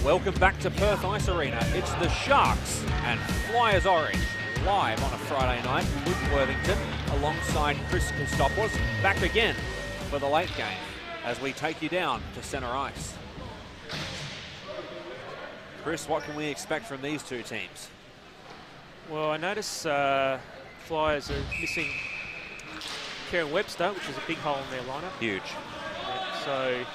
Welcome back to Perth Ice Arena. It's the Sharks and Flyers Orange live on a Friday night. Luke Worthington alongside Chris Kostopoulos back again for the late game as we take you down to centre ice. Chris, what can we expect from these two teams? Well, I notice Flyers are missing Kieran Webster, which is a big hole in their lineup. Huge. So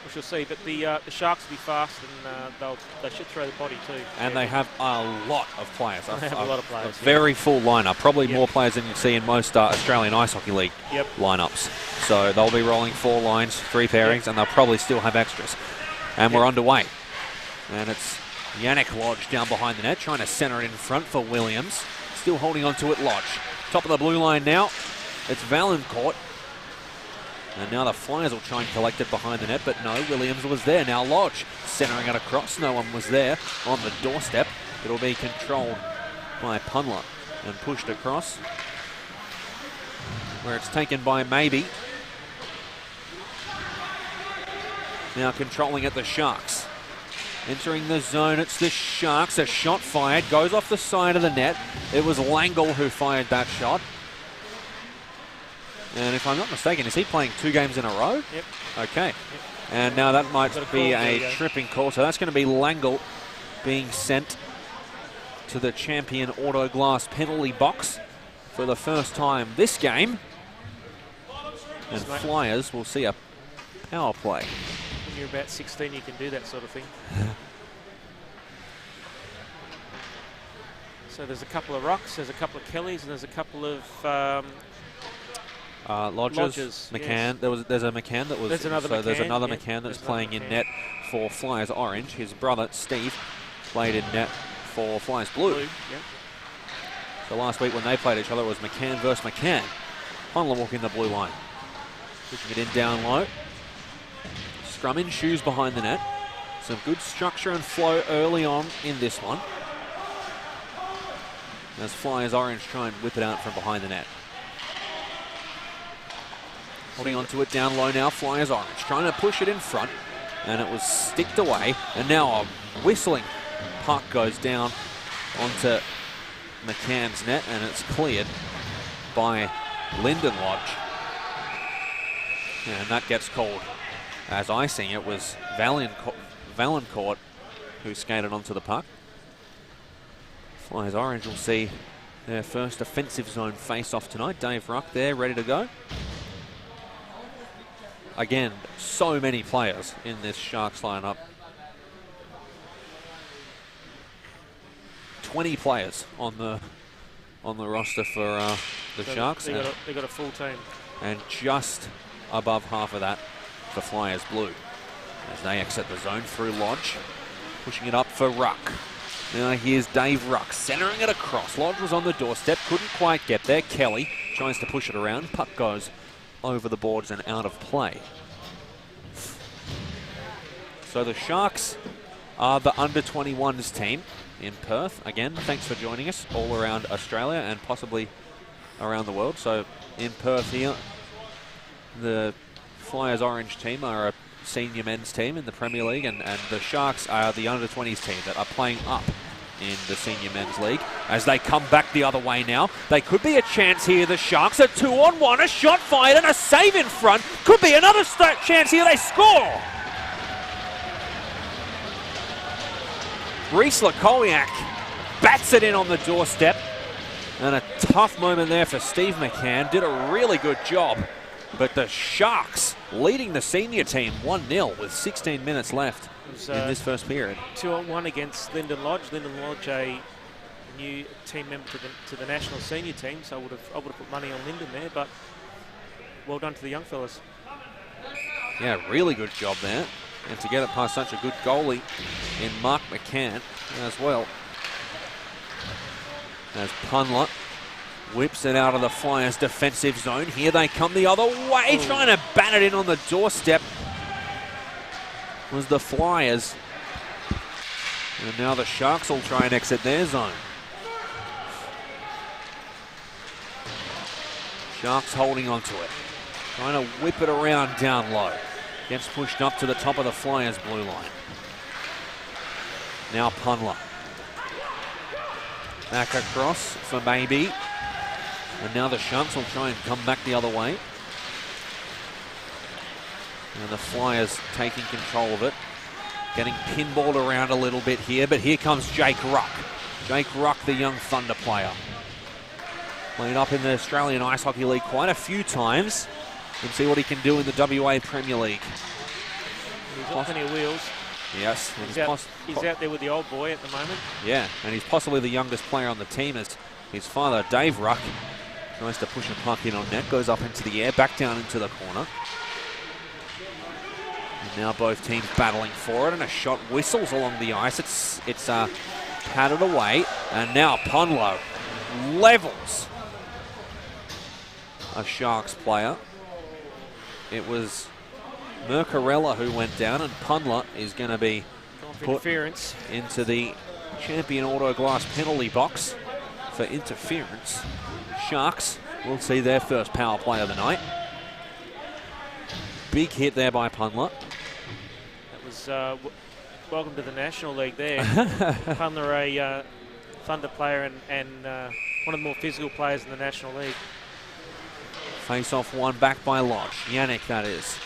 we shall see, but the Sharks will be fast and they should throw the body too. And they have a lot of players. They have a lot of players. A very full lineup, probably more players than you see in most Australian Ice Hockey League lineups. So they'll be rolling 4 lines, 3 pairings, and they'll probably still have extras. And we're underway. And it's Yannick Lodge down behind the net, trying to centre it in front for Williams. Still holding on to it, Lodge. Top of the blue line now. It's Valancourt. And now the Flyers will try and collect it behind the net, but no, Williams was there. Now Lodge centering it across. No one was there on the doorstep. It'll be controlled by Punler and pushed across, where it's taken by Maybe. Now controlling it, the Sharks. Entering the zone, it's the Sharks. A shot fired, goes off the side of the net. It was Langle who fired that shot. And if I'm not mistaken, is he playing 2 games in a row? Yep. Okay. Yep. And now that might be a tripping call. So that's going to be Langle being sent to the champion auto glass penalty box for the first time this game. And Flyers will see a power play. When you're about 16, you can do that sort of thing. So there's a couple of Rocks, there's a couple of Kellys, and there's a couple of Lodges, McCann. Yes. There's a McCann that was. There's another McCann, there's another McCann that's playing in net for Flyers Orange. His brother Steve played in net for Flyers Blue. So last week when they played each other, it was McCann versus McCann. Hunler walking the blue line, pushing it in down low. Scrum in shoes behind the net. Some good structure and flow early on in this one, as Flyers Orange try and whip it out from behind the net. Holding on to it down low now, Flyers Orange trying to push it in front, and it was sticked away, and now a whistling puck goes down onto McCann's net, and it's cleared by Lyndon Lodge. And that gets called as icing. It was Valancourt who skated onto the puck. Flyers Orange will see their first offensive zone face-off tonight. Dave Ruck there, ready to go. Again, so many players in this Sharks lineup. 20 players on the roster for the Sharks. They got a full team. And just above half of that for Flyers Blue, as they exit the zone through Lodge, pushing it up for Ruck. Now here's Dave Ruck centering it across. Lodge was on the doorstep, couldn't quite get there. Kelly tries to push it around. Puck goes over the boards and out of play. So the Sharks are the under-21s team in Perth. Again, thanks for joining us all around Australia and possibly around the world. So in Perth here, the Flyers Orange team are a senior men's team in the Premier League, and the Sharks are the under-20s team that are playing up in the senior men's league. As they come back the other way now, they could be a chance here. The Sharks are 2-on-1, a shot fired and a save in front. Could be another chance here. They score. Reese Lakowiak bats it in on the doorstep, and a tough moment there for Steve McCann. Did a really good job, but the Sharks leading the senior team 1-0 with 16 minutes left in this first period. 2-on-1 against Lyndon Lodge. Lyndon Lodge, a new team member to the national senior team, so I would have put money on Lyndon there, but well done to the young fellas. Yeah, really good job there. And to get it past such a good goalie in Mark McCann as well. As Punler whips it out of the Flyers' defensive zone. Here they come the other way, trying to bat it in on the doorstep was the Flyers. And now the Sharks will try and exit their zone. Sharks holding onto it, trying to whip it around down low. Gets pushed up to the top of the Flyers' blue line. Now Punla. Back across for Maybe. And now the Sharks will try and come back the other way. And the Flyers taking control of it. Getting pinballed around a little bit here, but here comes Jake Ruck. Jake Ruck, the young Thunder player. Played up in the Australian Ice Hockey League quite a few times. And see what he can do in the WA Premier League. He's got plenty of wheels. Yes. He's out there with the old boy at the moment. Yeah, and he's possibly the youngest player on the team as his father, Dave Ruck, tries to push a puck in on net, goes up into the air, back down into the corner. And now both teams battling for it, and a shot whistles along the ice. It's patted away, and now Punlo levels a Sharks player. It was Mercarella who went down, and Punla is going to be put into the Champion Auto Glass penalty box for interference. Sharks will see their first power play of the night. Big hit there by Punla. That was welcome to the National League there. Punla, a Thunder player and one of the more physical players in the National League. Face-off one back by Lodge. Yannick, that is.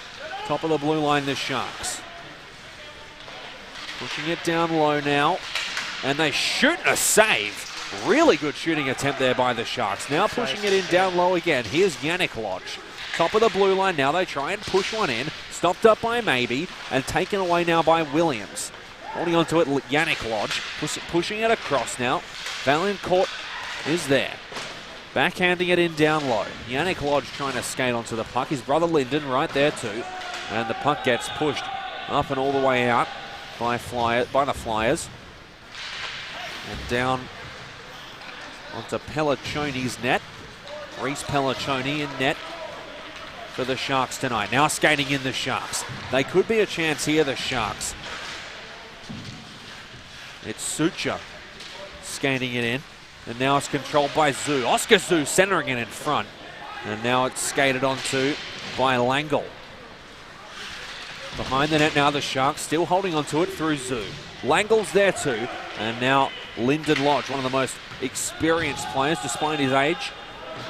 Top of the blue line, the Sharks. Pushing it down low now. And they shoot a save. Really good shooting attempt there by the Sharks. Now pushing it in down low again. Here's Yannick Lodge. Top of the blue line now. They try and push one in. Stopped up by Maybe and taken away now by Williams. Holding on to it, Yannick Lodge. Pushing it across now. Vaillancourt is there. Backhanding it in down low. Yannick Lodge trying to skate onto the puck. His brother Lyndon right there too. And the puck gets pushed up and all the way out by the Flyers. And down onto Pelliccioni's net. Reese Pelliccioni in net for the Sharks tonight. Now skating in the Sharks. They could be a chance here, the Sharks. It's Sucha skating it in. And now it's controlled by Zoo. Oscar Zoo centering it in front. And now it's skated onto by Langle. Behind the net now, the Sharks still holding onto it through Zoo. Langle's there too. And now Lyndon Lodge, one of the most experienced players despite his age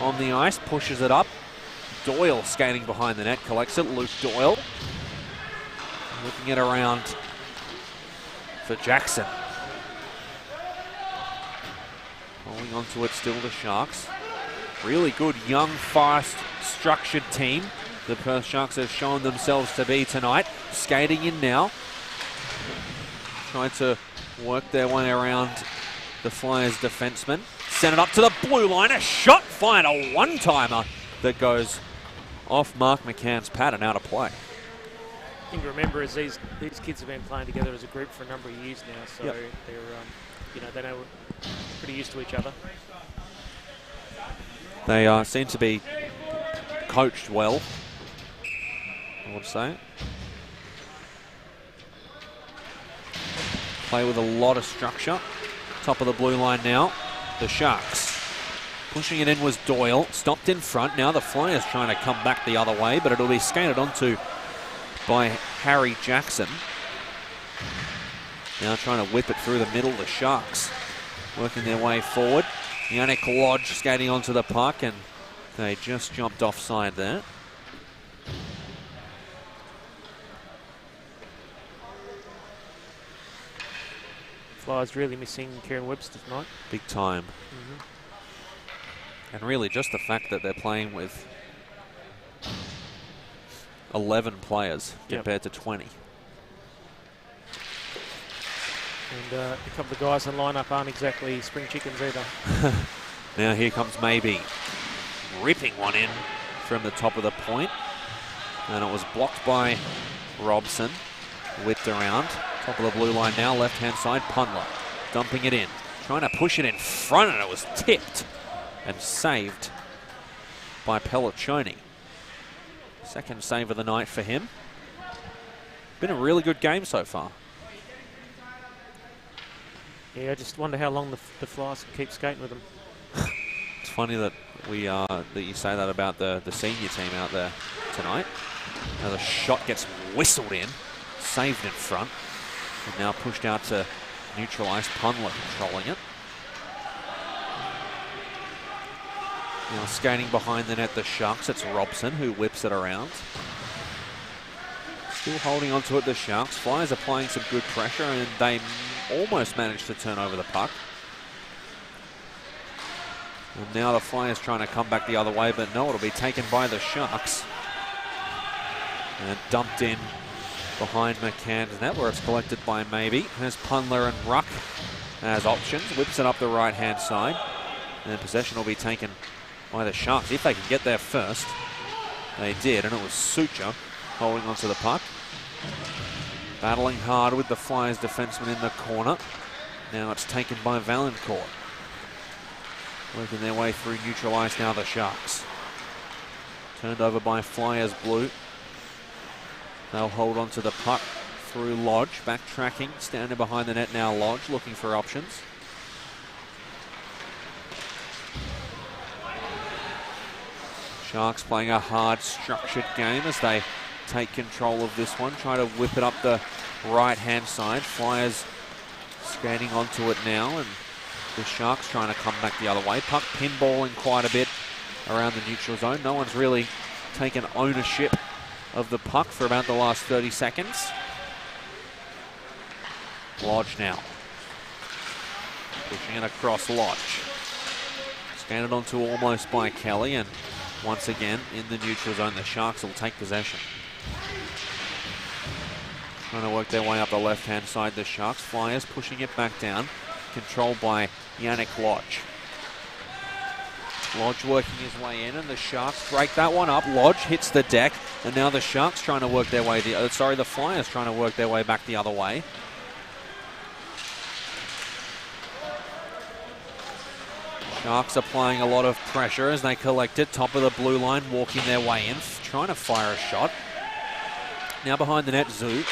on the ice, pushes it up. Doyle skating behind the net, collects it. Luke Doyle looking it around for Jackson. Holding onto it still, the Sharks. Really good, young, fast, structured team the Perth Sharks have shown themselves to be tonight. Skating in now. Trying to work their way around the Flyers defenseman. Send it up to the blue line. A shot fired, a one-timer that goes off Mark McCann's pad and out of play. I think remember is these kids have been playing together as a group for a number of years now, so they're they know pretty used to each other. They seem to be coached well, I would say. Play with a lot of structure. Top of the blue line now, the Sharks. Pushing it in was Doyle, stopped in front. Now the Flyers trying to come back the other way, but it'll be skated onto by Harry Jackson. Now trying to whip it through the middle, the Sharks working their way forward. Yannick Lodge skating onto the puck, and they just jumped offside there. Flyers really missing Kieran Webster tonight. Big time. And really just the fact that they're playing with 11 players compared to 20. And a couple of guys in the lineup aren't exactly spring chickens either. Now here comes Maybe. Ripping one in from the top of the point. And it was blocked by Robson. Whipped around. Top of the blue line now, left-hand side, Punla. Dumping it in. Trying to push it in front, and it was tipped and saved by Pelliccioni. Second save of the night for him. Been a really good game so far. Yeah, I just wonder how long the Flyers can keep skating with them. It's funny that that you say that about the senior team out there tonight. Now the shot gets whistled in, saved in front, and now pushed out to neutral ice. Punler controlling it. Now skating behind the net, the Sharks. It's Robson who whips it around. Still holding on to it, the Sharks. Flyers are playing some good pressure, and they almost managed to turn over the puck. And now the Flyers trying to come back the other way, but no, it'll be taken by the Sharks. And dumped in behind McCann's net, where it's collected by Maybe. Has Punler and Ruck as options. Whips it up the right-hand side. And possession will be taken by the Sharks if they can get there first. They did, and it was Sucha holding onto the puck. Battling hard with the Flyers defenseman in the corner. Now it's taken by Valancourt. Working their way through neutral ice now, the Sharks. Turned over by Flyers blue. They'll hold on to the puck through Lodge. Backtracking, standing behind the net now, Lodge looking for options. Sharks playing a hard, structured game as they take control of this one. Try to whip it up the right-hand side. Flyers skating onto it now, and the Sharks trying to come back the other way. Puck pinballing quite a bit around the neutral zone. No one's really taken ownership of the puck for about the last 30 seconds. Lodge now. Pushing it across Lodge. Scanned onto almost by Kelly, and once again in the neutral zone, the Sharks will take possession. Trying to work their way up the left-hand side, the Sharks. Flyers pushing it back down. Controlled by Yannick Lodge. Lodge working his way in, and the Sharks break that one up. Lodge hits the deck, and now the Sharks trying to work their way, the Flyers trying to work their way back the other way. Sharks are applying a lot of pressure as they collect it. Top of the blue line, walking their way in, trying to fire a shot. Now behind the net, Zoo.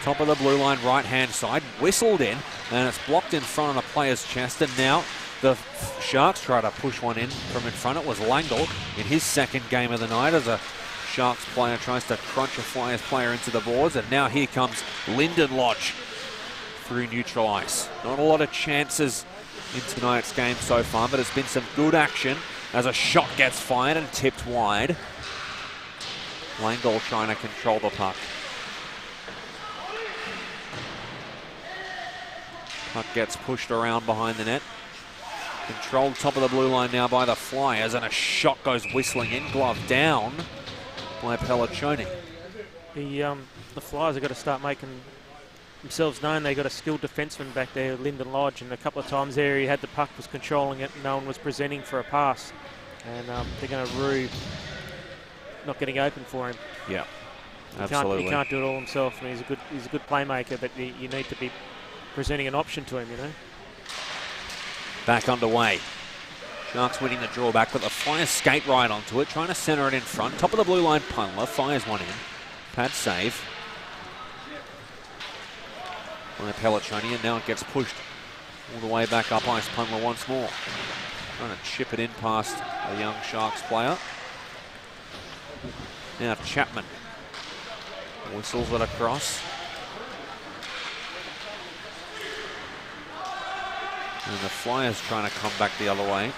Top of the blue line, right-hand side, whistled in, and it's blocked in front of the player's chest, and now the Sharks try to push one in from in front. It was Langle in his second game of the night as a Sharks player tries to crunch a Flyers player into the boards, and now here comes Lyndon Lodge through neutral ice. Not a lot of chances in tonight's game so far, but it's been some good action as a shot gets fired and tipped wide. Langle trying to control the puck. Puck gets pushed around behind the net. Controlled top of the blue line now by the Flyers, and a shot goes whistling in, glove down by Pelliccioni. The Flyers have got to start making themselves known. They got a skilled defenseman back there, Lyndon Lodge, and a couple of times there he had the puck, was controlling it, and no one was presenting for a pass. And they're going to rue not getting open for him. Yeah, absolutely. He can't do it all himself. I mean, he's a good playmaker, but you need to be presenting an option to him, you know. Back underway. Sharks winning the drawback, but the Flyers skate right onto it, trying to center it in front. Top of the blue line, Punler fires one in. Pad save by Pelliccioni, and now it gets pushed all the way back up ice. Punler once more. Trying to chip it in past a young Sharks player. Now Chapman whistles it across. And the Flyers trying to come back the other way.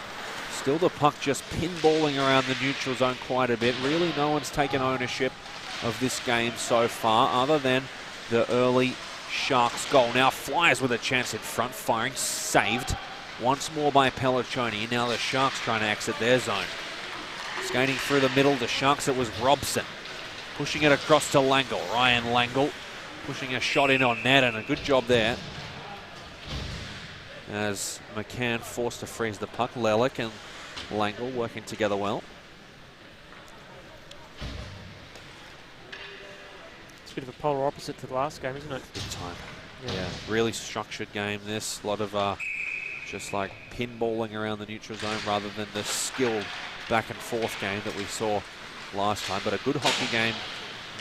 Still the puck just pinballing around the neutral zone quite a bit. Really no one's taken ownership of this game so far other than the early Sharks goal. Now Flyers with a chance in front, firing, saved once more by Pelliccioni. Now the Sharks trying to exit their zone. Skating through the middle, the Sharks, it was Robson. Pushing it across to Langle. Ryan Langle pushing a shot in on net, and a good job there as McCann forced to freeze the puck. Lelick and Langle working together well. It's a bit of a polar opposite to the last game, isn't it? Big time. Yeah, really structured game this. A lot of just like pinballing around the neutral zone rather than the skilled back and forth game that we saw last time. But a good hockey game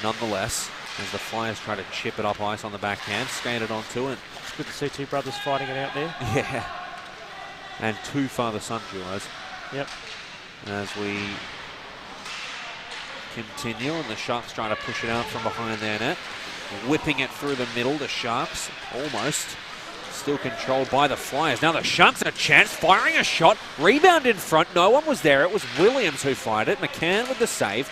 nonetheless as the Flyers try to chip it up ice on the backhand. Skated onto it. It's good to see two brothers fighting it out there. Yeah. And two father-son duos. Yep. As we continue, and the Sharks trying to push it out from behind their net. Whipping it through the middle, the Sharks almost Still controlled by the Flyers. Now the Sharks a chance, firing a shot. Rebound in front. No one was there. It was Williams who fired it. McCann with the save.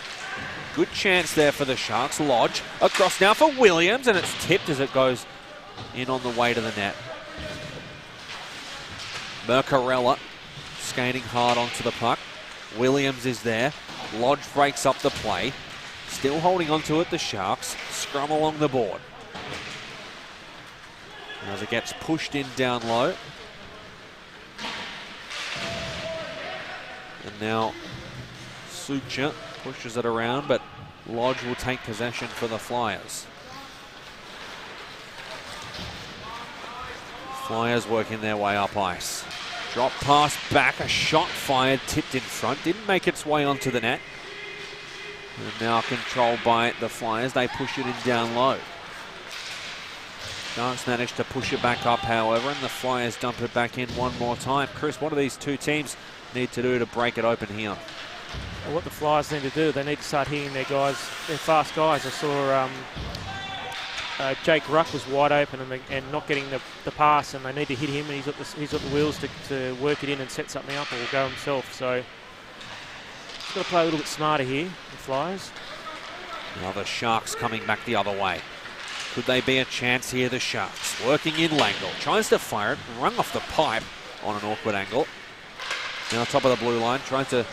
Good chance there for the Sharks. Lodge across now for Williams, and it's tipped as it goes in on the way to the net. Mercarella skating hard onto the puck. Williams is there. Lodge breaks up the play. Still holding on to it, the Sharks. Scrum along the board. As it gets pushed in down low. And now Sucha pushes it around, but Lodge will take possession for the Flyers. Flyers working their way up ice. Drop pass back, a shot fired, tipped in front, didn't make its way onto the net. And now controlled by the Flyers, they push it in down low. Sharks managed to push it back up, however, and the Flyers dump it back in one more time. Chris, what do these two teams need to do to break it open here? Well, what the Flyers need to do, they need to start hitting their guys, their fast guys. I saw Jake Ruck was wide open and not getting the pass, and they need to hit him, and he's got the wheels to work it in and set something up, or go himself. So he's got to play a little bit smarter here, the Flyers. Now the Sharks coming back the other way. Could they be a chance here, the Sharks? Working in Langle. Tries to fire it, rung off the pipe on an awkward angle. Now top of the blue line, trying to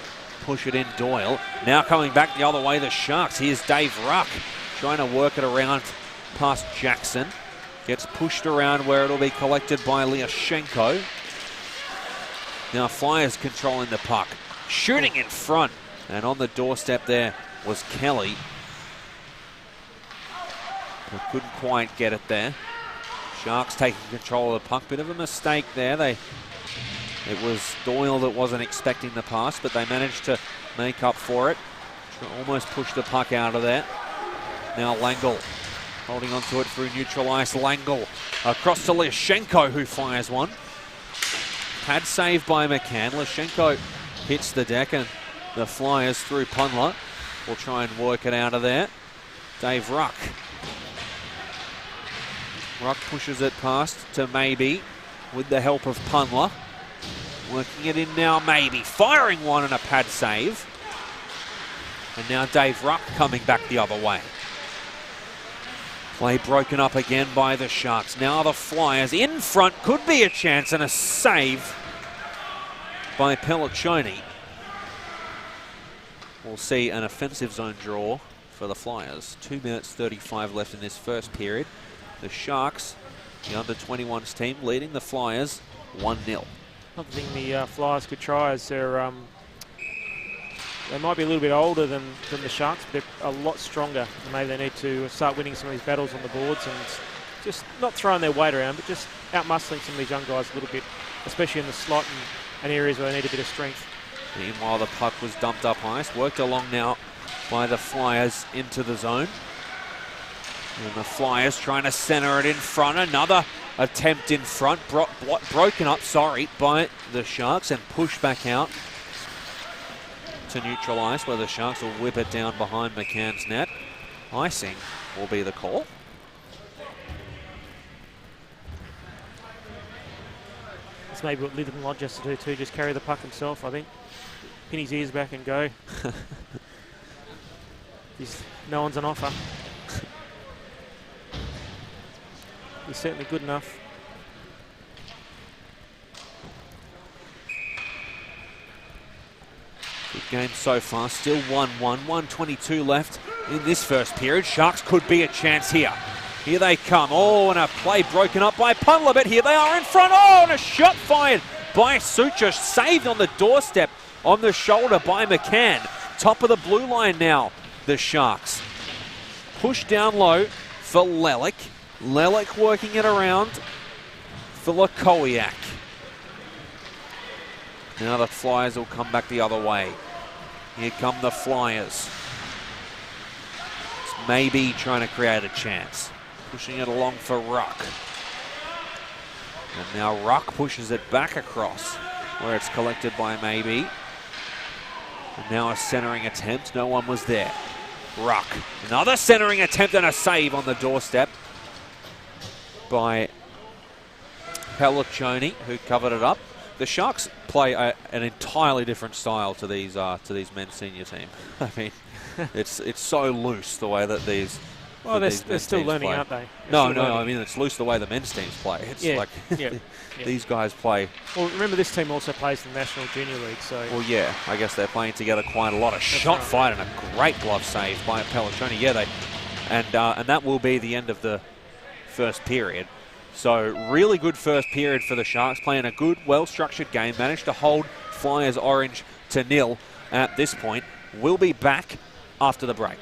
push it in Doyle. Now coming back the other way, the Sharks. Here's Dave Ruck trying to work it around past Jackson. Gets pushed around where it'll be collected by Lyashenko. Now Flyers controlling the puck. Shooting in front. And on the doorstep there was Kelly. But couldn't quite get it there. Sharks taking control of the puck. Bit of a mistake there. It was Doyle that wasn't expecting the pass, but they managed to make up for it. Almost pushed the puck out of there. Now Langle holding on to it through neutral ice. Langle across to Lyashenko, who fires one. Pad saved by McCann. Lyashenko hits the deck, and the Flyers through Punla will try and work it out of there. Dave Ruck. Ruck pushes it past to Maybe with the help of Punla. Working it in now, Maybe. Firing one and a pad save. And now Dave Ruck coming back the other way. Play broken up again by the Sharks. Now the Flyers in front. Could be a chance, and a save by Pelliccioni. We'll see an offensive zone draw for the Flyers. 2 minutes 35 left in this first period. The Sharks, the under-21s team, leading the Flyers 1-0. Another thing the Flyers could try is they might be a little bit older than the Sharks, but they're a lot stronger. And maybe they need to start winning some of these battles on the boards and just not throwing their weight around, but just out-muscling some of these young guys a little bit, especially in the slot and areas where they need a bit of strength. Meanwhile, the puck was dumped up ice, worked along now by the Flyers into the zone. And the Flyers trying to center it in front. Another attempt in front, broken up, by the Sharks, and pushed back out to neutral ice, where the Sharks will whip it down behind McCann's net. Icing will be the call. That's maybe what Lyndon Lodge has to do too, just carry the puck himself, I think. Pin his ears back and go. No one's on offer. He's certainly good enough. Good game so far, still 1-1, 1:22 left in this first period. Sharks could be a chance here. Here they come. Oh, and a play broken up by Punla, but here they are in front. Oh, and a shot fired by Sucha, saved on the doorstep on the shoulder by McCann. Top of the blue line now, the Sharks. Push down low for Lelick. Lelick working it around for Lakowiak. Now the Flyers will come back the other way. Here come the Flyers. It's Maybe trying to create a chance. Pushing it along for Ruck. And now Ruck pushes it back across where it's collected by Maybe. And now a centering attempt. No one was there. Ruck. Another centering attempt and a save on the doorstep by Pelliccioni, who covered it up. The Sharks play an entirely different style to these men's senior team. I mean, it's so loose the way that these. Well, they're still learning, aren't they? No. I mean, it's loose the way the men's teams play. It's like these guys play. Well, remember this team also plays in the National Junior League, so. Well, yeah, I guess they're playing together quite a lot. A shot fight and a great glove save by Pelliccioni. Yeah, and that will be the end of the first period. So really good first period for the Sharks, playing a good, well-structured game. Managed to hold Flyers Orange to 0 at this point. We'll be back after the break.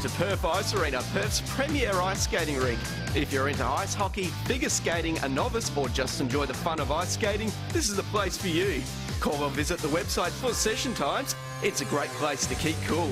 To Perth Ice Arena, Perth's premier ice skating rink. If you're into ice hockey, figure skating, a novice, or just enjoy the fun of ice skating, this is the place for you. Call or visit the website for session times. It's a great place to keep cool.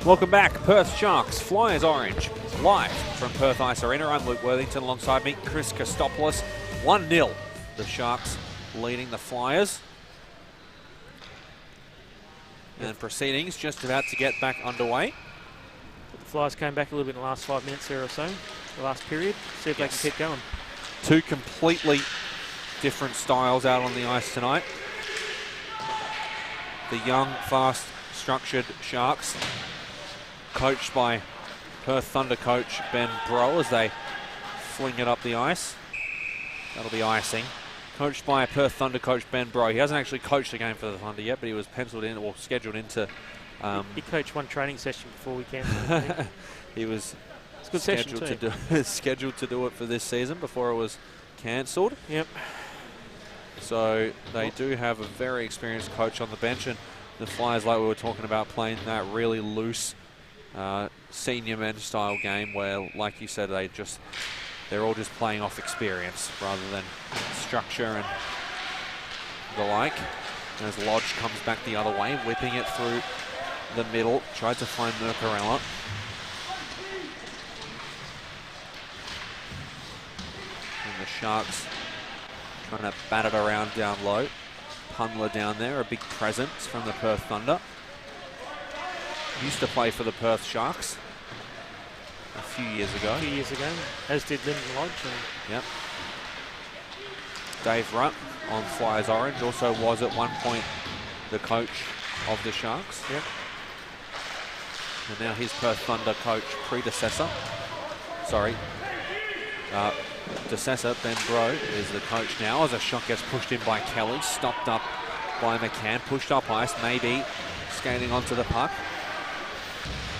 Welcome back, Perth Sharks, Flyers Orange, live from Perth Ice Arena. I'm Luke Worthington, alongside me, Chris Kostopoulos. 1-0, the Sharks leading the Flyers. And proceedings just about to get back underway. But the Flyers came back a little bit in the last 5 minutes there or so, the last period. See if they can keep going. Two completely different styles out on the ice tonight. The young, fast, structured Sharks, coached by Perth Thunder coach Ben Bro as they fling it up the ice. That'll be icing. Coached by Perth Thunder coach Ben Bro. He hasn't actually coached the game for the Thunder yet, but he was penciled in or scheduled into. He coached one training session before we cancelled. He was scheduled to do it for this season before it was cancelled. Yep. So they do have a very experienced coach on the bench, and the Flyers, like we were talking about, playing that really loose senior men's style game where, like you said, they're all just playing off experience rather than structure and the like. As Lodge comes back the other way, whipping it through the middle, tried to find Mercarella. And the Sharks trying to bat it around down low. Pundler down there, a big presence from the Perth Thunder. Used to play for the Perth Sharks a few years ago. As did Lyndon Lodge. Yep. Dave Rutt on Flyers Orange also was at one point the coach of the Sharks. Yep. And now his Perth Thunder coach predecessor. Decessor, Ben Bro, is the coach now as a shot gets pushed in by Kelly, stopped up by McCann, pushed up ice, maybe skating onto the puck.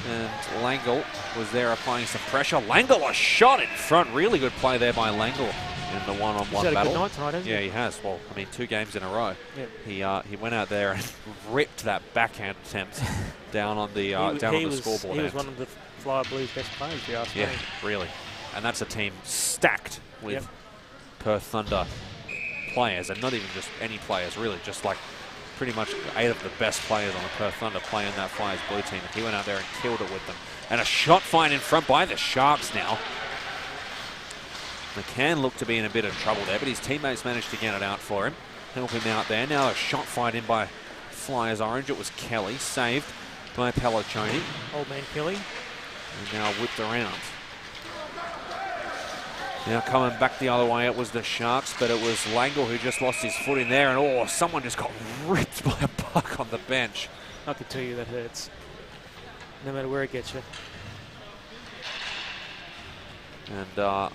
And Langle was there applying some pressure. Langle, a shot in front. Really good play there by Langle in the one-on-one He's had battle. a good night tonight, hasn't Yeah, he has. Well, I mean, 2 games in a row. Yep. He went out there and ripped that backhand attempt down on the on the scoreboard. He was one of the Flyer Blues' best players, if you ask me. Yeah, really. And that's a team stacked with Perth Thunder players, and not even just any players, really, just like pretty much 8 of the best players on the Perth Thunder playing that Flyers blue team. And he went out there and killed it with them. And a shot find in front by the Sharks now. McCann looked to be in a bit of trouble there, but his teammates managed to get it out for him. Help him out there. Now a shot fight in by Flyers Orange. It was Kelly, saved by Pelliccioni. Old man Kelly. And now whipped around. Now coming back the other way, it was the Sharks, but it was Langle who just lost his foot in there, and someone just got ripped by a puck on the bench. I can tell you that hurts, no matter where it gets you. And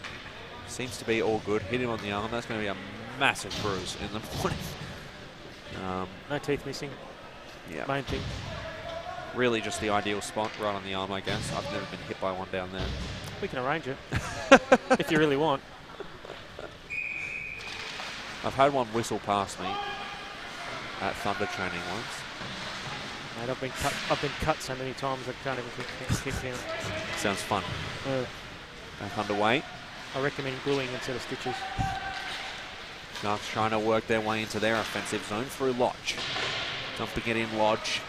seems to be all good. Hit him on the arm. That's going to be a massive bruise in the morning. No teeth missing. Yeah. Main thing. Really just the ideal spot, right on the arm, I guess. I've never been hit by one down there. We can arrange it if you really want. I've had one whistle past me at Thunder training once. Mate, I've been cut so many times I can't even kick down. Sounds fun. Back underway. I recommend gluing instead of stitches. Sharks trying to work their way into their offensive zone through Lodge. Dumping it in Lodge.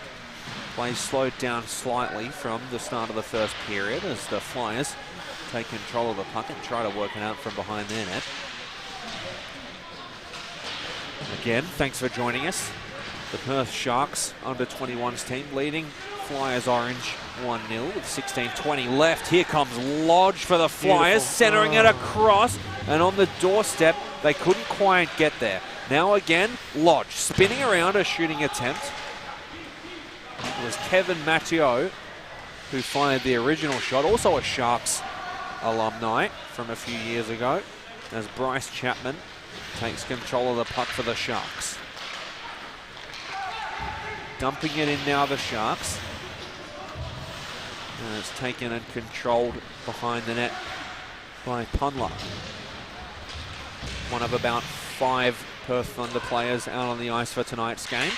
Play slowed down slightly from the start of the first period as the Flyers take control of the puck and try to work it out from behind their net. Again, thanks for joining us. The Perth Sharks under-21s team leading Flyers Orange 1-0 with 16:20 left. Here comes Lodge for the Flyers, centering it across, and on the doorstep, they couldn't quite get there. Now again, Lodge spinning around a shooting attempt. It was Kevin Matteo who fired the original shot, also a Sharks alumni from a few years ago, as Bryce Chapman takes control of the puck for the Sharks. Dumping it in now, the Sharks. And it's taken and controlled behind the net by Punla. One of about 5 Perth Thunder players out on the ice for tonight's game.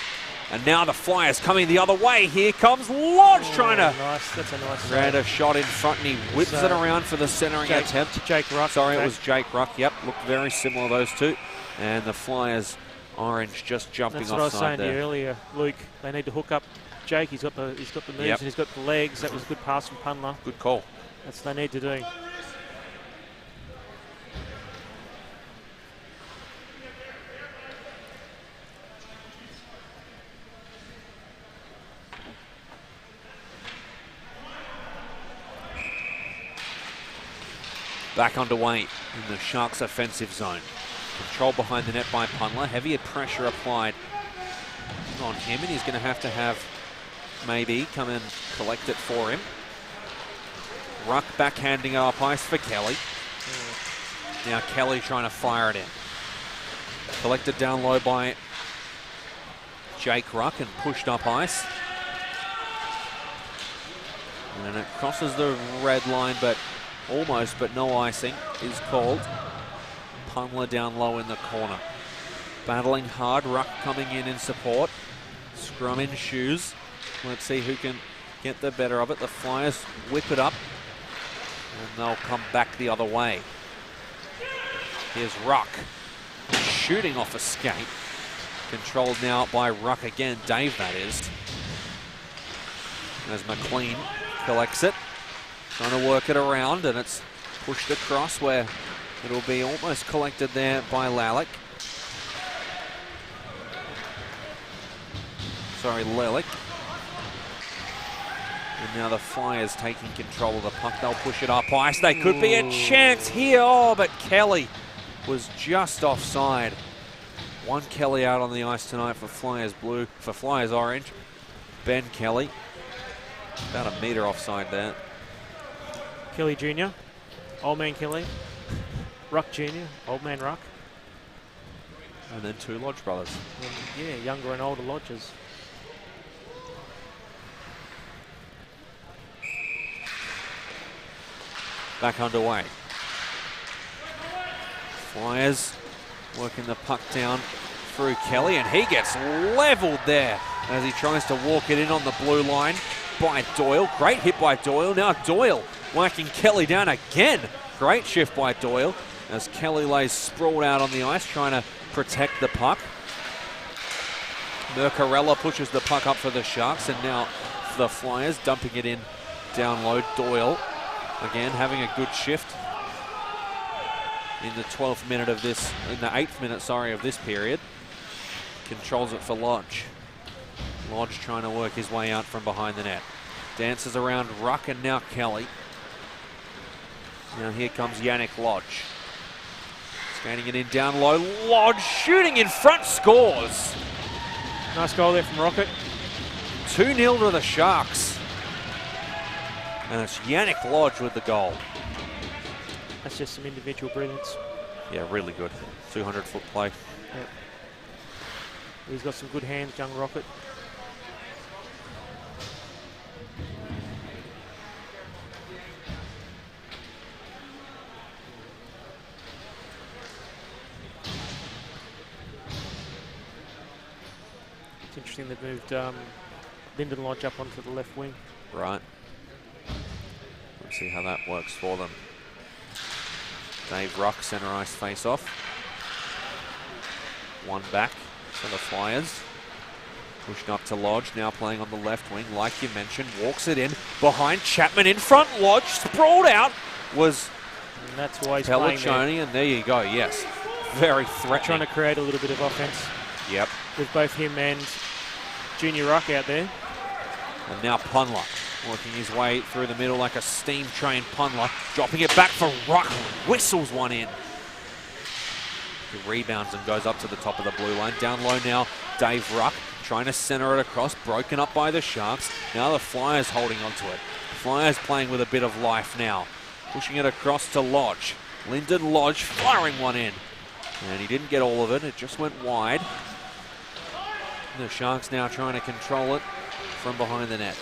And now the Flyers coming the other way. Here comes Lodge trying to That's a nice grab a shot in front, and he whips it around for the centering attempt. Jake Ruck. Sorry, it was Jake Ruck. Yep, looked very similar, those two. And the Flyers Orange just jumping offside there. That's what I was saying to you earlier, Luke. They need to hook up Jake. He's got the moves and he's got the legs. That was a good pass from Punla. Good call. That's what they need to do. Back underway in the Sharks' offensive zone. Control behind the net by Punla. Heavier pressure applied on him, and he's going to have maybe come and collect it for him. Ruck backhanding up ice for Kelly. Now Kelly trying to fire it in. Collected down low by Jake Ruck and pushed up ice. And it crosses the red line, but almost, but no icing is called. Punla down low in the corner. Battling hard, Ruck coming in support. Scrum in shoes. Let's see who can get the better of it. The Flyers whip it up, and they'll come back the other way. Here's Ruck, shooting off a skate. Controlled now by Ruck again, Dave that is. As McLean collects it. Trying to work it around, and it's pushed across where it'll be almost collected there by Lalick. Sorry, Lalick. And now the Flyers taking control of the puck. They'll push it up ice. They could be a chance here. Oh, but Kelly was just offside. One Kelly out on the ice tonight for Flyers Blue, for Flyers Orange. Ben Kelly. About a metre offside there. Kelly Jr., Old Man Kelly. Ruck Jr., Old Man Ruck. And then 2 Lodge brothers. And yeah, younger and older Lodges. Back underway. Flyers working the puck down through Kelly, and he gets levelled there as he tries to walk it in on the blue line by Doyle. Great hit by Doyle. Now Doyle whacking Kelly down again. Great shift by Doyle as Kelly lays sprawled out on the ice trying to protect the puck. Mercarella pushes the puck up for the Sharks, and now the Flyers dumping it in down low. Doyle again having a good shift in the 12th minute of this, in the 8th minute, sorry, of this period. Controls it for Lodge. Lodge trying to work his way out from behind the net. Dances around Ruck and now Kelly. Now here comes Yannick Lodge. Skating it in down low. Lodge shooting in front, scores. Nice goal there from Rocket. 2-0 to the Sharks. And it's Yannick Lodge with the goal. That's just some individual brilliance. Yeah, really good. 200-foot play. Yep. He's got some good hands, young Rocket. It's interesting they've moved Lyndon Lodge up onto the left wing. Right. Let's see how that works for them. Dave Ruck, centre ice face-off. One back for the Flyers. Pushed up to Lodge, now playing on the left wing, like you mentioned. Walks it in, behind Chapman, in front. Lodge, sprawled out, was and that's why he's playing there. And there you go, yes. Very threatening. Trying to create a little bit of offence. Yep. With both him and Junior Ruck out there. And now Punler, working his way through the middle like a steam train. Punler, dropping it back for Ruck, whistles one in. He rebounds and goes up to the top of the blue line. Down low now, Dave Ruck, trying to centre it across, broken up by the Sharks. Now the Flyers holding onto it. Flyers playing with a bit of life now. Pushing it across to Lodge. Lyndon Lodge firing one in. And he didn't get all of it, it just went wide. The Sharks now trying to control it from behind the net.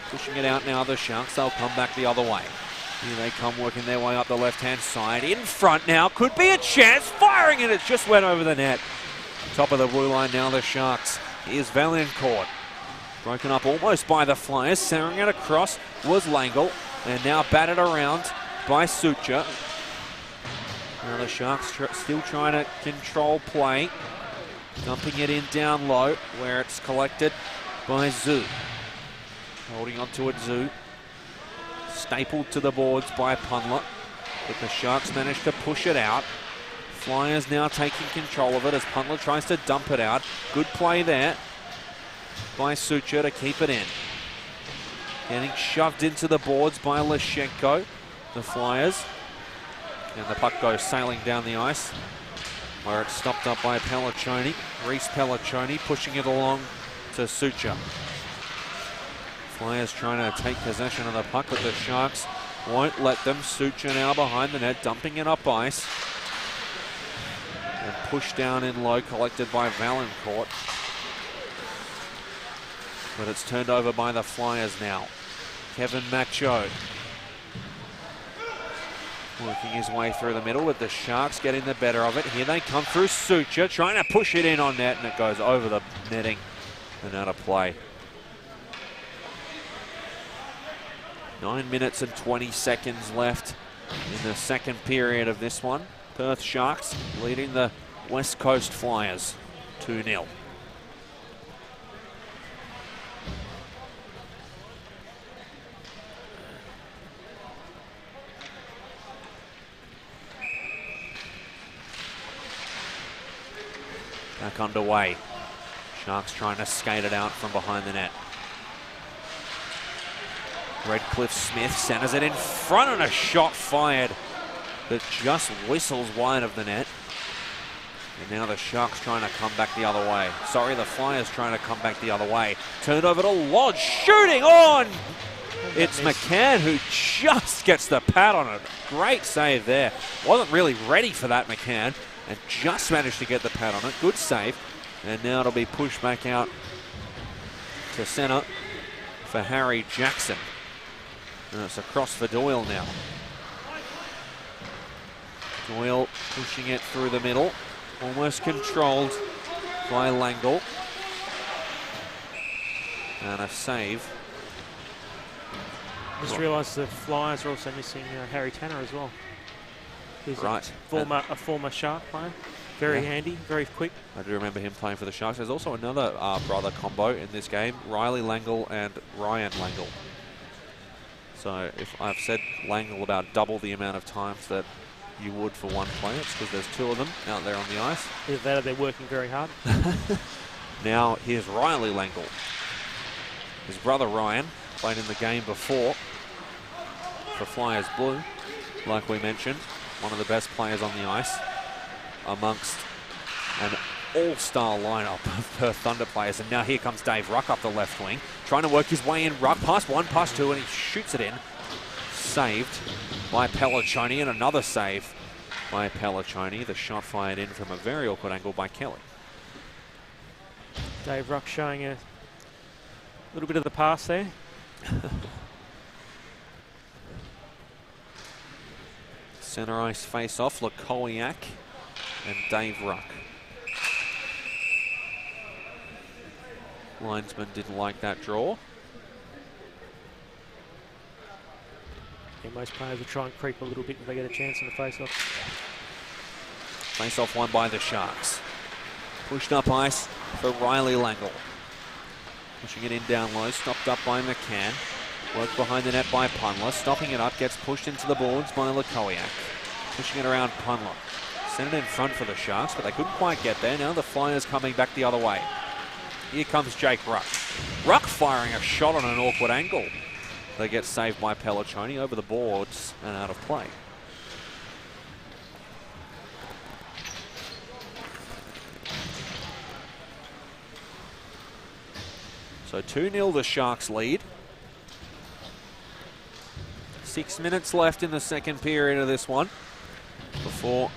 Pushing it out now, the Sharks, they'll come back the other way. Here they come working their way up the left-hand side. In front now, could be a chance, firing, and it just went over the net. Top of the blue line now, the Sharks. Here's Vaillancourt. Broken up almost by the Flyers, centering it across was Langle, and now batted around by Sucha. Now the Sharks still trying to control play. Dumping it in down low, where it's collected by Zoo. Holding on to it, Zoo. Stapled to the boards by Punler, but the Sharks managed to push it out. Flyers now taking control of it as Punler tries to dump it out. Good play there by Sucha to keep it in. Getting shoved into the boards by Lashenko, the Flyers. And the puck goes sailing down the ice, where it's stopped up by Pelliccioni. Reese Pelliccioni pushing it along to Sucha. Flyers trying to take possession of the puck, but the Sharks won't let them. Sucha now behind the net, dumping it up ice. And pushed down in low, collected by Vaillancourt. But it's turned over by the Flyers now. Kevin Macho working his way through the middle with the Sharks getting the better of it. Here they come through Sucha, trying to push it in on net, and it goes over the netting and out of play. 9 minutes and 20 seconds left in the second period of this one. Perth Sharks leading the West Coast Flyers 2-0. Back underway. Sharks trying to skate it out from behind the net. Redcliffe Smith centers it in front, and a shot fired that just whistles wide of the net. And now the Sharks trying to come back the other way. Sorry, the Flyers trying to come back the other way. Turned over to Lodge, shooting on! It's McCann who just gets the pad on it. Great save there. Wasn't really ready for that, McCann, and just managed to get the pad on it. Good save. And now it'll be pushed back out to centre for Harry Jackson. And it's across for Doyle now. Doyle pushing it through the middle. Almost controlled by Langle. And a save. Just realised the Flyers are also missing Harry Tanner as well. He's right. a former Shark player. Very handy, very quick. I do remember him playing for the Sharks. There's also another brother combo in this game, Riley Langle and Ryan Langle. So if I've said Langle about double the amount of times that you would for one player, it's because there's two of them out there on the ice. Either that or they're working very hard. Now here's Riley Langle. His brother Ryan played in the game before for Flyers Blue, like we mentioned. One of the best players on the ice amongst an all-star lineup of Perth Thunder players. And now here comes Dave Ruck up the left wing, trying to work his way in. Ruck past one, past two, and he shoots it in. Saved by Pelliccioni, and another save by Pelliccioni. The shot fired in from a very awkward angle by Kelly. Dave Ruck showing a little bit of the pass there. Center ice face-off, Lukowiak and Dave Ruck. Linesman didn't like that draw. Yeah, most players will try and creep a little bit if they get a chance in the face-off. Face-off won by the Sharks. Pushed up ice for Riley Langle. Pushing it in down low, stopped up by McCann. Worked behind the net by Punler. Stopping it up, gets pushed into the boards by Lukowiak. Pushing it around Punler. Sent it in front for the Sharks, but they couldn't quite get there. Now the Flyers coming back the other way. Here comes Jake Ruck. Ruck firing a shot on an awkward angle. They get saved by Pelliccioni over the boards and out of play. So 2-0 the Sharks lead. 6 minutes left in the second period of this one before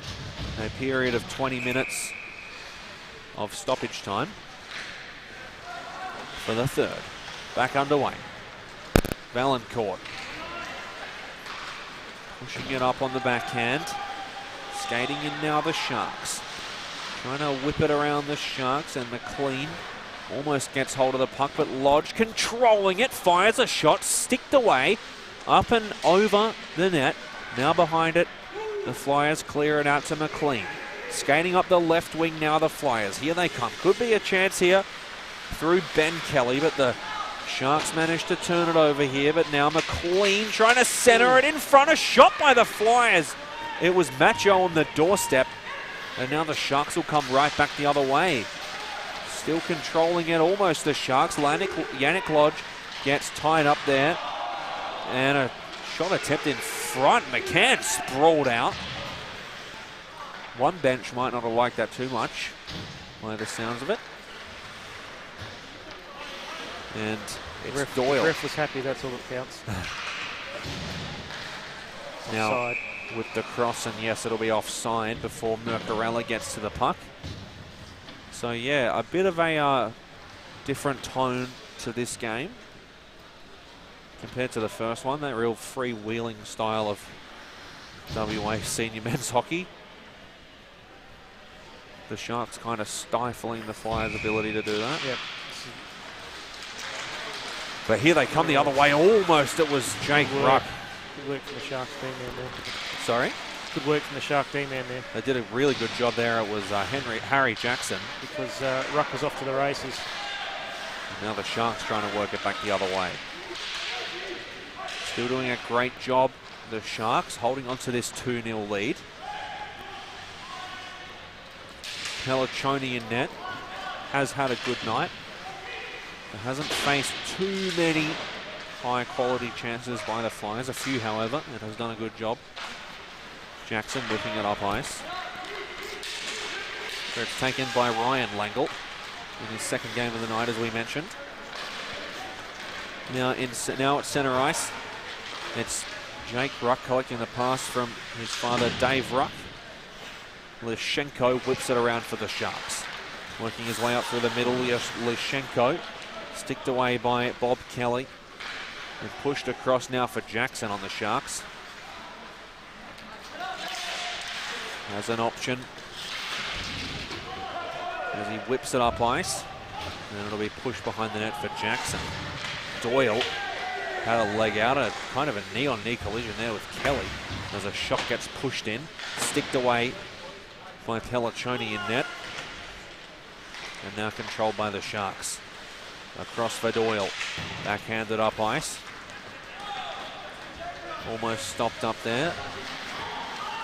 a period of 20 minutes of stoppage time for the third. Back underway. Valancourt pushing it up on the backhand. Skating in now the Sharks. Trying to whip it around the Sharks, and McLean almost gets hold of the puck, but Lodge controlling it, fires a shot, sticked away, up and over the net. Now behind it, the Flyers clear it out to McLean. Skating up the left wing now, the Flyers. Here they come. Could be a chance here through Ben Kelly, but the Sharks managed to turn it over here. But now McLean trying to center it in front. A shot by the Flyers. It was Macho on the doorstep. And now the Sharks will come right back the other way. Still controlling it, almost the Sharks. Yannick Lodge gets tied up there. And a shot attempt in front. McCann sprawled out. One bench might not have liked that too much, by the sounds of it. And it's Doyle. Ref was happy, that's all that counts. Now, Offside. with the cross, and yes, it'll be offside before Mercarella gets to the puck. So yeah, a bit of a different tone to this game compared to the first one, that real freewheeling style of WA senior men's hockey. The Sharks kind of stifling the Flyers' ability to do that. Yep. But here they come the other way. Almost it was Jake Ruck. Good work from the Sharks D-man there. Sorry? Good work from the Shark D-man there. They did a really good job there. It was Harry Jackson. Because Ruck was off to the races. Now the Sharks trying to work it back the other way. Still doing a great job, the Sharks, holding on to this 2-0 lead. Pelliccioni in net has had a good night. It hasn't faced too many high-quality chances by the Flyers. A few, however, and has done a good job. Jackson whipping it up ice. So it's taken by Ryan Langle in his second game of the night, as we mentioned. Now at center ice, it's Jake Ruck collecting the pass from his father, Dave Ruck. Lishenko whips it around for the Sharks. Working his way up through the middle, Lishenko sticked away by Bob Kelly and pushed across now for Jackson on the Sharks. has an option as he whips it up ice. And it'll be pushed behind the net for Jackson. Doyle had a leg out, a kind of a knee-on-knee collision there with Kelly as a shot gets pushed in, sticked away by Pelliccioni in net. And now controlled by the Sharks. Across for Doyle, backhanded up ice. Almost stopped up there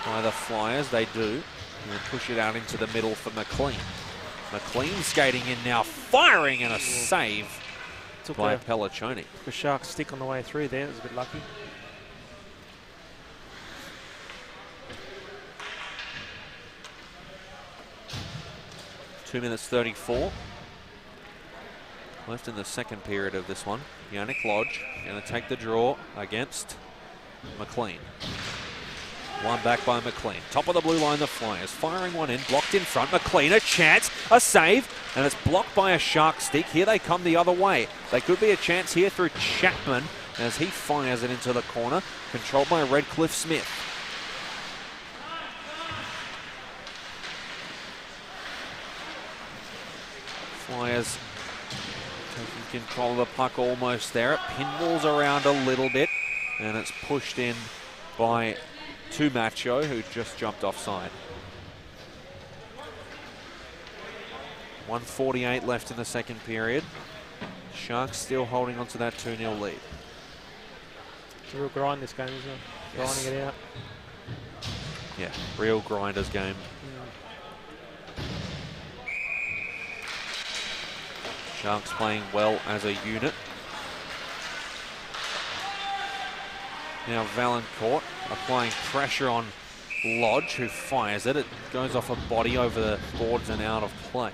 by the Flyers, they do. And push it out into the middle for McLean. McLean skating in now, firing, and a save by Pelliccioni. The Sharks stick on the way through there, it was a bit lucky. Two minutes 34 left in the second period of this one. Yannick Lodge going to take the draw against McLean. One back by McLean. Top of the blue line, the Flyers. Firing one in, blocked in front. McLean, a chance, a save, and it's blocked by a Shark stick. Here they come the other way. They could be a chance here through Chapman as he fires it into the corner. Controlled by Redcliffe Smith. Flyers taking control of the puck almost there. It pinballs around a little bit, and it's pushed in by Macho, who just jumped offside. 1:48 left in the second period. Sharks still holding on to that 2-0 lead. It's a real grind this game, isn't it? Yes. Grinding it out. Yeah, real grinders game. Sharks playing well as a unit. Now Valancourt applying pressure on Lodge, who fires it. It goes off a body over the boards and out of play.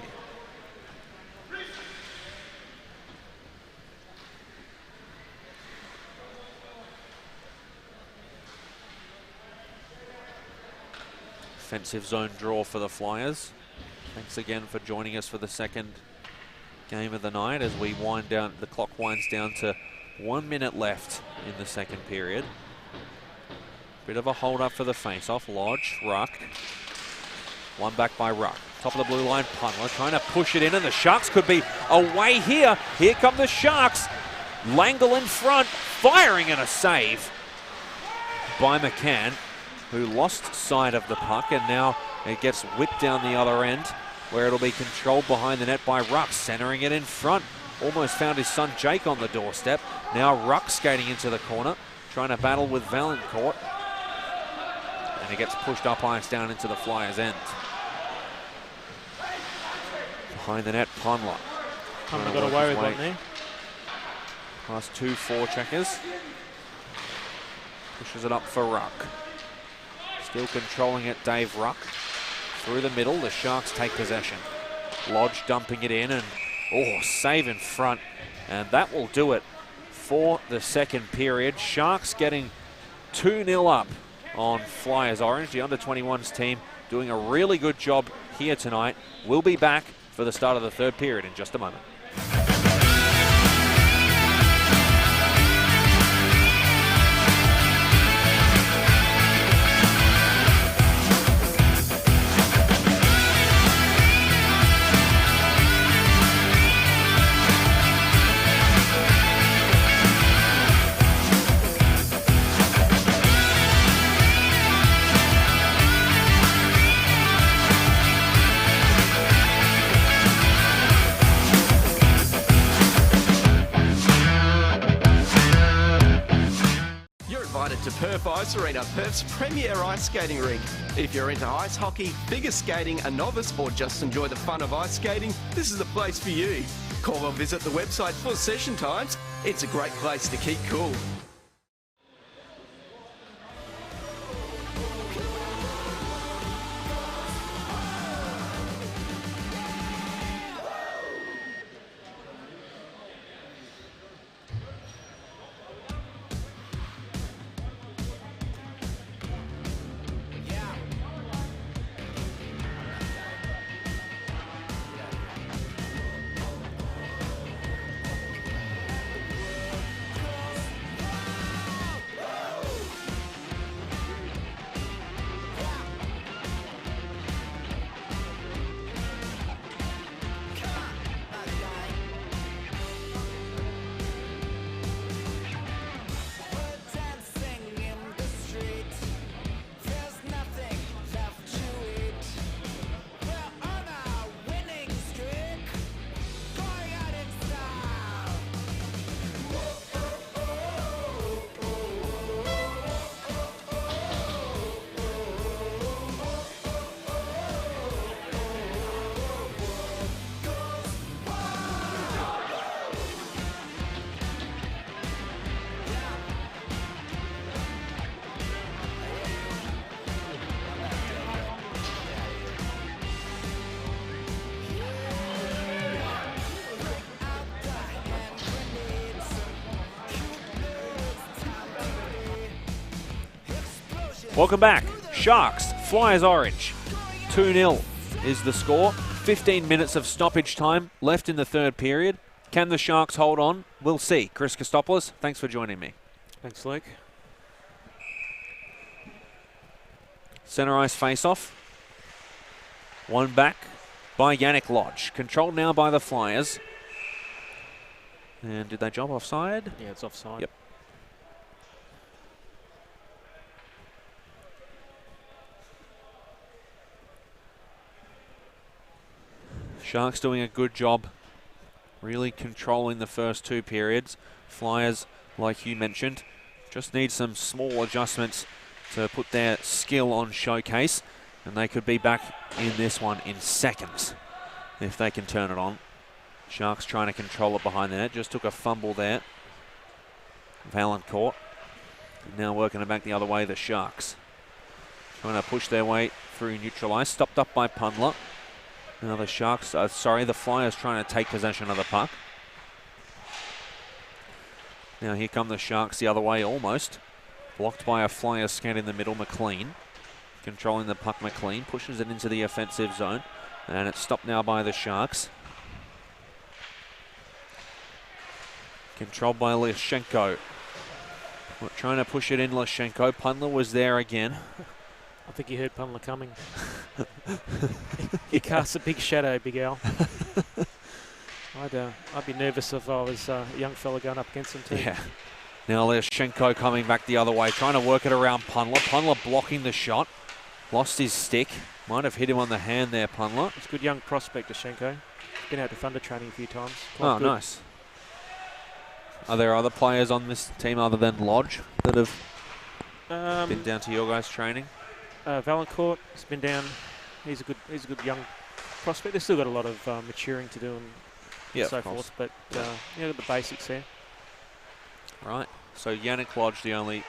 Offensive zone draw for the Flyers. Thanks again for joining us for the second game of the night as we wind down, the clock winds down to 1 minute left in the second period. Bit of a hold up for the face-off. Lodge, Ruck. One back by Ruck. Top of the blue line, Punler trying to push it in, and the Sharks could be away here. Here come the Sharks. Langle in front, firing, and a save by McCann, who lost sight of the puck, and now it gets whipped down the other end, where it'll be controlled behind the net by Ruck, centering it in front. Almost found his son Jake on the doorstep. Now Ruck skating into the corner, trying to battle with Valancourt. And he gets pushed up ice down into the Flyers' end. Behind the net, Punler. Punler got away with one there. Past 2 4-checkers. Pushes it up for Ruck. Still controlling it, Dave Ruck. Through the middle, the Sharks take possession. Lodge dumping it in, and save in front. And that will do it for the second period. Sharks getting 2-0 up on Flyers Orange. The under-21s team doing a really good job here tonight. We'll be back for the start of the third period in just a moment. To Perth Ice Arena, Perth's premier ice skating rink. If you're into ice hockey, figure skating, a novice, or just enjoy the fun of ice skating, this is the place for you. Call or visit the website for session times. It's a great place to keep cool. Welcome back. Sharks, Flyers orange. 2-0 is the score. 15 minutes of stoppage time left in the third period. Can the Sharks hold on? We'll see. Chris Christopoulos, thanks for joining me. Thanks, Luke. Centre ice face-off. One back by Yannick Lodge. Controlled now by the Flyers. And did they jump offside? Yeah, it's offside. Yep. Sharks doing a good job really controlling the first two periods. Flyers, like you mentioned, just need some small adjustments to put their skill on showcase, and they could be back in this one in seconds if they can turn it on. Sharks trying to control it behind the net. Just took a fumble there. Valancourt. Now working it back the other way, the Sharks. Trying to push their way through neutral ice. Stopped up by Pundler. Now the Sharks, the Flyers trying to take possession of the puck. Now here come the Sharks the other way almost. Blocked by a Flyer skate in the middle, McLean. Controlling the puck, McLean. Pushes it into the offensive zone. And it's stopped now by the Sharks. Controlled by Lyashenko. Trying to push it in, Lyashenko. Pundler was there again. I think you heard Pundler coming. He casts a big shadow, Big Al. I'd be nervous if I was a young fella going up against him too. Yeah. Now Lyashenko coming back the other way, trying to work it around Pundler. Pundler blocking the shot. Lost his stick. Might have hit him on the hand there, Pundler. It's a good young prospect, Lyashenko. Been out to Thunder training a few times. Oh, good. Nice. Are there other players on this team other than Lodge that have been down to your guys' training? Valancourt has been down. He's a good young prospect. They've still got a lot of maturing to do and so forth, but got the basics there. Right. So Yannick Lodge, the only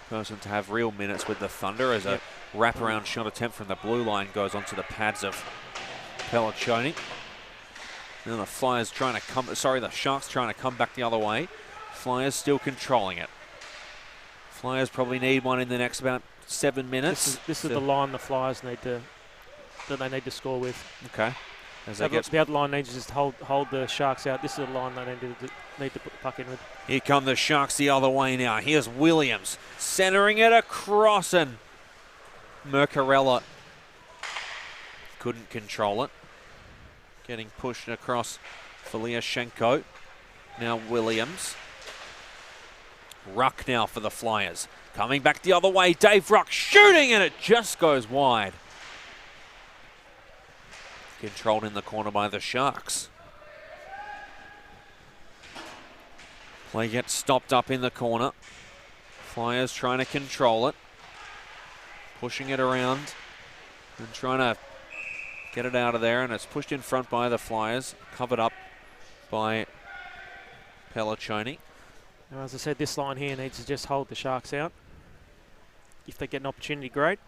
person to have real minutes with the Thunder, as a wraparound shot attempt from the blue line goes onto the pads of Pelliccioni. Now the Flyers trying to come. The Sharks trying to come back the other way. Flyers still controlling it. Flyers probably need one in the next about 7 minutes. This is the line the Flyers need to score with. Okay. The other line needs to just hold the Sharks out. This is the line they need to put the puck in with. Here come the Sharks the other way now. Here's Williams centering it across, and Mercarella couldn't control it. Getting pushed across for Lyashenko. Now Williams. Ruck now for the Flyers. Coming back the other way, Dave Ruck shooting, and it just goes wide. Controlled in the corner by the Sharks. Play gets stopped up in the corner. Flyers trying to control it. Pushing it around and trying to get it out of there, and it's pushed in front by the Flyers. Covered up by Pelliccioni. Now, as I said, this line here needs to just hold the Sharks out. If they get an opportunity, great.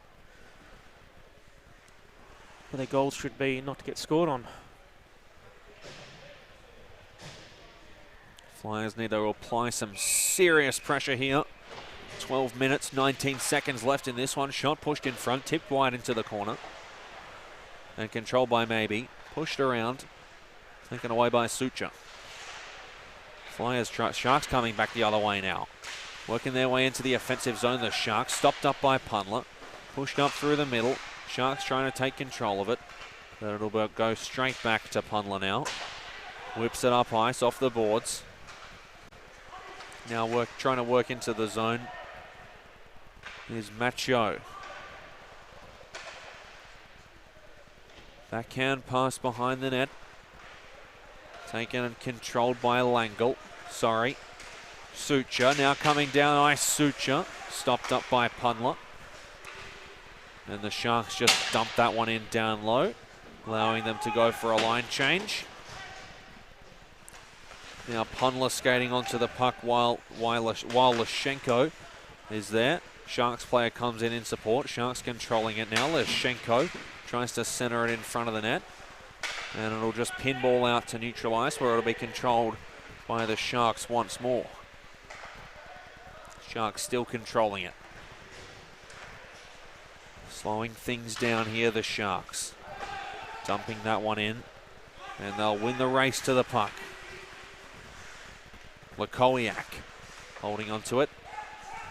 But their goals should be not to get scored on. Flyers need to apply some serious pressure here. 12 minutes, 19 seconds left in this one. Shot pushed in front, tipped wide into the corner. And controlled by Maybe. Pushed around. Taken away by Sucha. Flyers, Sharks coming back the other way now. Working their way into the offensive zone. The Sharks stopped up by Pundler. Pushed up through the middle. Sharks trying to take control of it. But it'll go straight back to Pundler now. Whips it up ice off the boards. Now trying to work into the zone is Macho. Backhand pass behind the net. Taken and controlled by Langle. Sucha now coming down ice. Sucha stopped up by Pundler. And the Sharks just dumped that one in down low, allowing them to go for a line change. Now Pundler skating onto the puck while Lyashenko is there. Sharks player comes in support. Sharks controlling it now. Lyashenko tries to center it in front of the net. And it'll just pinball out to neutral ice, where it'll be controlled by the Sharks once more. Sharks still controlling it. Slowing things down here, the Sharks. Dumping that one in, and they'll win the race to the puck. Lakowiak holding onto it,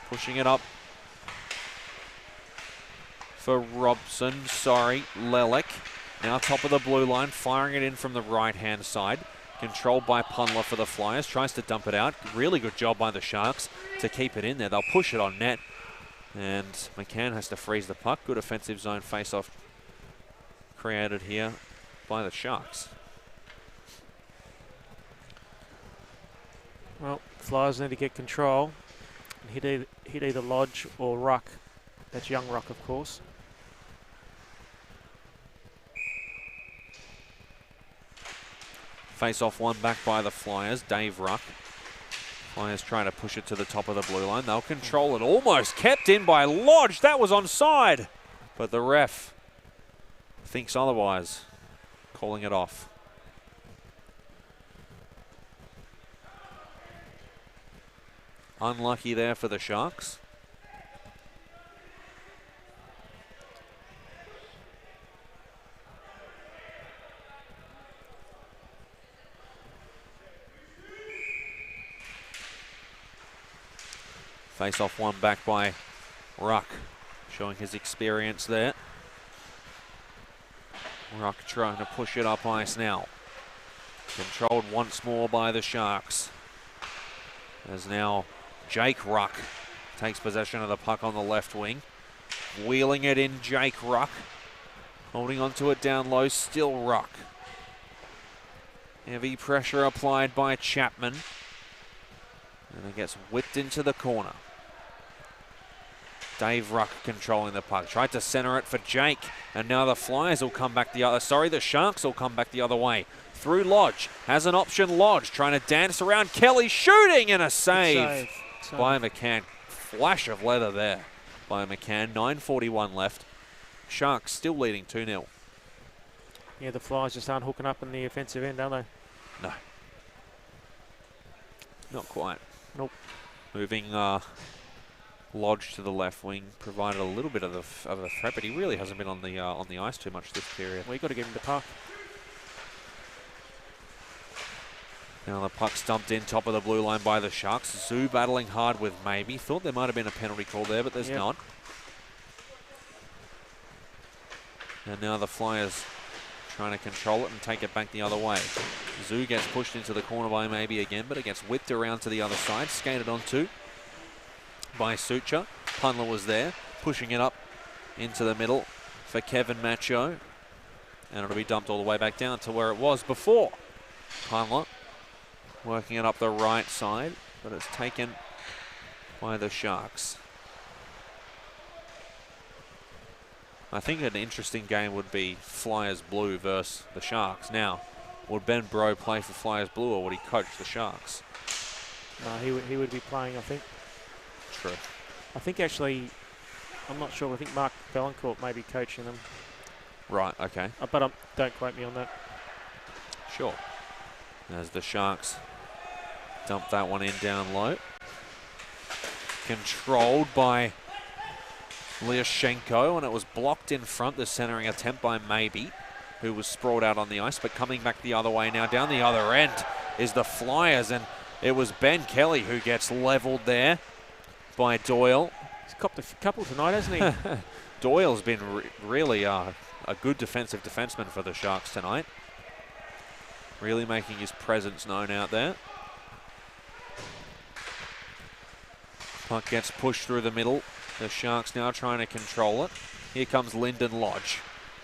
pushing it up for Robson, Lelek. Now top of the blue line, firing it in from the right-hand side. Controlled by Punler for the Flyers, tries to dump it out. Really good job by the Sharks to keep it in there. They'll push it on net, and McCann has to freeze the puck. Good offensive zone face-off created here by the Sharks. Well, Flyers need to get control and hit either Lodge or Ruck. That's young Ruck, of course. Face-off one back by the Flyers, Dave Ruck. Flyers trying to push it to the top of the blue line. They'll control it, almost kept in by Lodge. That was onside, but the ref thinks otherwise, calling it off. Unlucky there for the Sharks. Face-off one back by Ruck, showing his experience there. Ruck trying to push it up ice now. Controlled once more by the Sharks. As now Jake Ruck takes possession of the puck on the left wing. Wheeling it in, Jake Ruck. Holding onto it down low, still Ruck. Heavy pressure applied by Chapman. And it gets whipped into the corner. Dave Ruck controlling the puck. Tried to center it for Jake. And now the Flyers will come back the Sharks will come back the other way. Through Lodge. Has an option, Lodge. Trying to dance around Kelly. Shooting and a save by McCann. Flash of leather there by McCann. 9:41 left. Sharks still leading 2-0. Yeah, the Flyers just aren't hooking up in the offensive end, are they? No. Not quite. Nope. Moving Lodge to the left wing provided a little bit of a threat, but he really hasn't been on the ice too much this period. Well, you've got to give him the puck. Now the puck's dumped in top of the blue line by the Sharks. Zoo battling hard with maybe. Thought there might have been a penalty call there, but there's not. And now the Flyers trying to control it and take it back the other way. Zoo gets pushed into the corner by maybe again, but it gets whipped around to the other side. Skated onto by Sucha. Punler was there, pushing it up into the middle for Kevin Macho. And it'll be dumped all the way back down to where it was before. Punler working it up the right side, but it's taken by the Sharks. I think an interesting game would be Flyers Blue versus the Sharks. Now, would Ben Bro play for Flyers Blue, or would he coach the Sharks? No, he would be playing, I think. True. I think actually, I'm not sure, but I think Mark Bellancourt may be coaching them. Right, okay. But don't quote me on that. Sure. As the Sharks dump that one in down low. Controlled by Lyashenko, and it was blocked in front, the centering attempt by Maybe, who was sprawled out on the ice, but coming back the other way now. Down the other end is the Flyers, and it was Ben Kelly who gets leveled there by Doyle. He's copped a couple tonight, hasn't he? Doyle's been really a good defensive defenseman for the Sharks tonight. Really making his presence known out there. Puck gets pushed through the middle. The Sharks now trying to control it. Here comes Lyndon Lodge,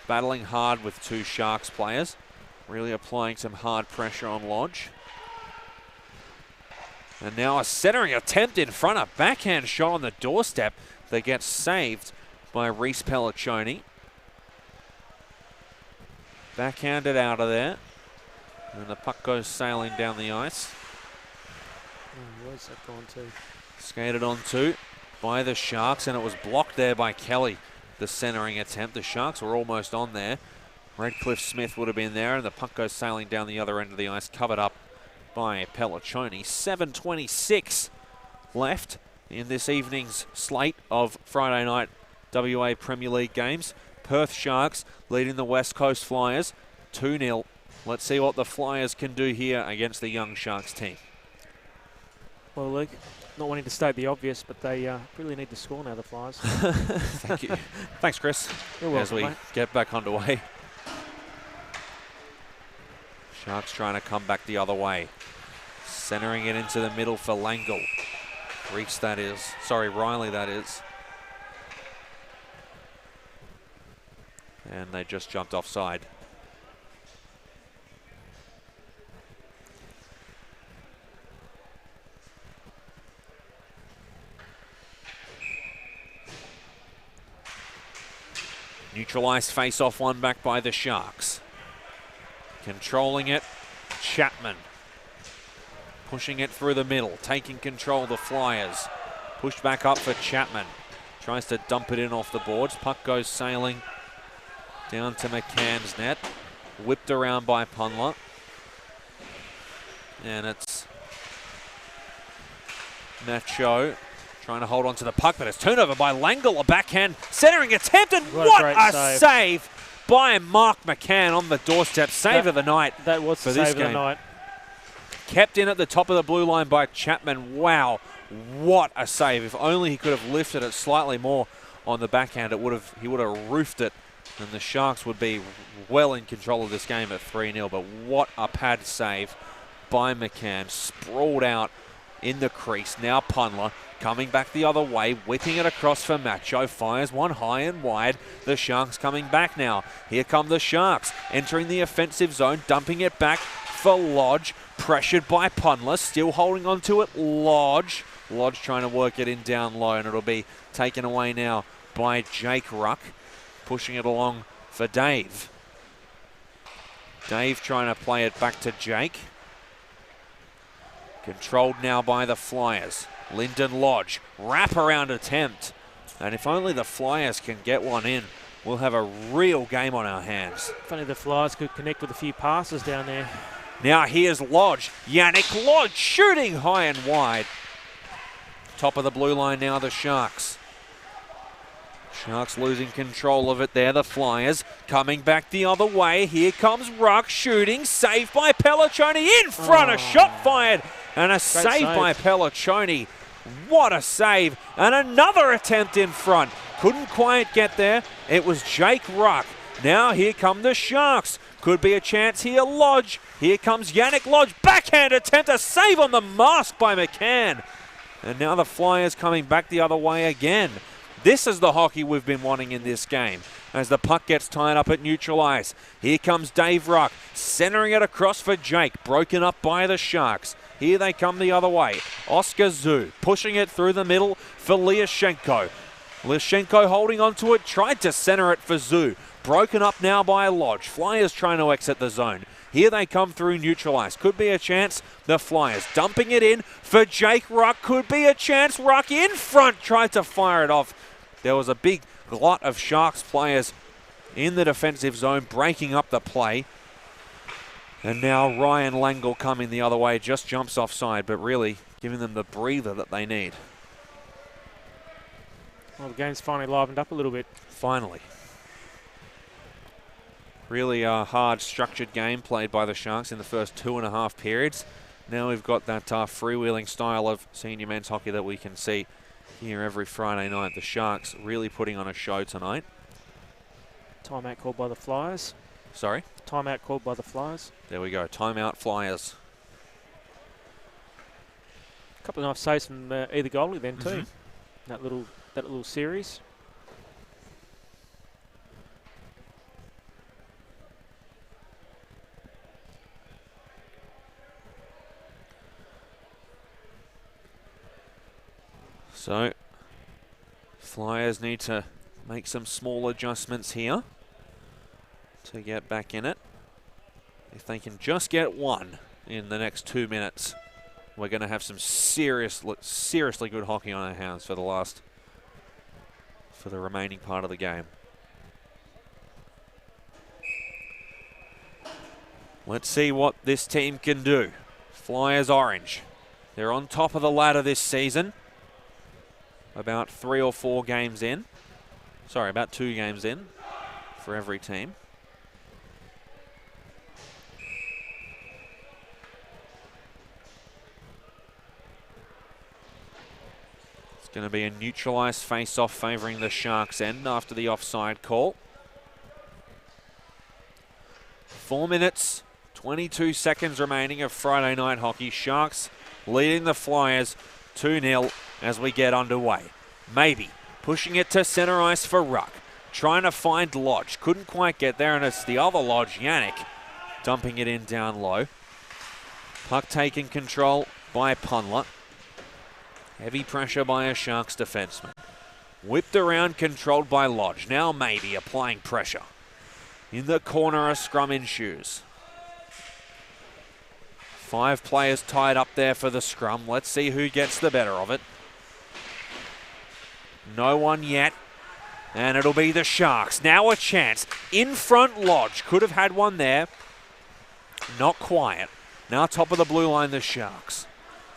battling hard with two Sharks players. Really applying some hard pressure on Lodge. And now a centering attempt in front, a backhand shot on the doorstep that gets saved by Reese Pelliccioni. Backhanded out of there. And the puck goes sailing down the ice. Where's that gone to? Skated onto by the Sharks, and it was blocked there by Kelly, the centering attempt. The Sharks were almost on there. Redcliffe Smith would have been there, and the puck goes sailing down the other end of the ice, covered up by Pelliccioni. 7:26 left in this evening's slate of Friday night WA Premier League games. Perth Sharks leading the West Coast Flyers 2-0. Let's see what the Flyers can do here against the young Sharks team. Well, Luke, not wanting to state the obvious, but they really need to score now, the Flyers. Thank you. Thanks, Chris. You're welcome, as we mate. get back underway. Sharks trying to come back the other way. Centering it into the middle for Langle. Reese, that is. Sorry, Riley, that is. And they just jumped offside. Neutralised face-off, one back by the Sharks. Controlling it, Chapman. Pushing it through the middle, taking control, the Flyers. Pushed back up for Chapman. Tries to dump it in off the boards. Puck goes sailing down to McCann's net. Whipped around by Punla. And it's Nacho trying to hold on to the puck, but it's turned over by Langle, a backhand centering attempt, and what a save by Mark McCann on the doorstep. Save of the night. That was the save of the night. Kept in at the top of the blue line by Chapman. Wow, what a save. If only he could have lifted it slightly more on the backhand, he would have roofed it, and the Sharks would be well in control of this game at 3-0. But what a pad save by McCann. Sprawled out in the crease. Now Punla coming back the other way, whipping it across for Macho. Fires one high and wide. The Sharks coming back now. Here come the Sharks entering the offensive zone, dumping it back for Lodge. Pressured by Punla, still holding on to it. Lodge trying to work it in down low, and it'll be taken away now by Jake Ruck. Pushing it along for Dave. Dave trying to play it back to Jake. Controlled now by the Flyers. Lyndon Lodge, wraparound attempt. And if only the Flyers can get one in, we'll have a real game on our hands. If only the Flyers could connect with a few passes down there. Now here's Lodge. Yannick Lodge shooting high and wide. Top of the blue line now, the Sharks. Sharks losing control of it there, the Flyers. Coming back the other way. Here comes Ruck shooting. Saved by Pelliccioni in front. A shot fired. And a save by Pelliccioni. What a save. And another attempt in front. Couldn't quite get there. It was Jake Ruck. Now here come the Sharks. Could be a chance here. Lodge. Here comes Yannick Lodge. Backhand attempt. A save on the mask by McCann. And now the Flyers coming back the other way again. This is the hockey we've been wanting in this game. As the puck gets tied up at neutral ice. Here comes Dave Ruck. Centering it across for Jake. Broken up by the Sharks. Here they come the other way. Oscar Zoo pushing it through the middle for Lyashenko. Lyashenko holding onto it. Tried to center it for Zoo. Broken up now by Lodge. Flyers trying to exit the zone. Here they come through neutral ice. Could be a chance. The Flyers dumping it in for Jake Ruck. Could be a chance. Ruck in front. Tried to fire it off. There was a big glut of Sharks players in the defensive zone, breaking up the play. And now Ryan Langle coming the other way. Just jumps offside, but really giving them the breather that they need. Well, the game's finally livened up a little bit. Finally. Really a hard, structured game played by the Sharks in the first 2.5 periods. Now we've got that freewheeling style of senior men's hockey that we can see here every Friday night. The Sharks really putting on a show tonight. Timeout called by the Flyers. Sorry? Timeout called by the Flyers. There we go. Timeout, Flyers. A couple of nice saves from either goalie then too. That little series. So, Flyers need to make some small adjustments here to get back in it. If they can just get one in the next 2 minutes, we're going to have some seriously good hockey on our hands for the remaining part of the game. Let's see what this team can do. Flyers orange. They're on top of the ladder this season. About 3 or 4 games in. Sorry, about 2 games in for every team. It's going to be a neutralised face-off favouring the Sharks end after the offside call. 4 minutes, 22 seconds remaining of Friday night hockey. Sharks leading the Flyers 2-0 as we get underway. Maybe pushing it to centre ice for Ruck. Trying to find Lodge. Couldn't quite get there, and it's the other Lodge, Yannick, dumping it in down low. Puck taking control by Punler. Heavy pressure by a Sharks defenseman. Whipped around, controlled by Lodge. Now maybe applying pressure. In the corner, a scrum ensues. 5 players tied up there for the scrum. Let's see who gets the better of it. No one yet. And it'll be the Sharks. Now a chance. In front, Lodge. Could have had one there. Not quiet. Now top of the blue line, the Sharks.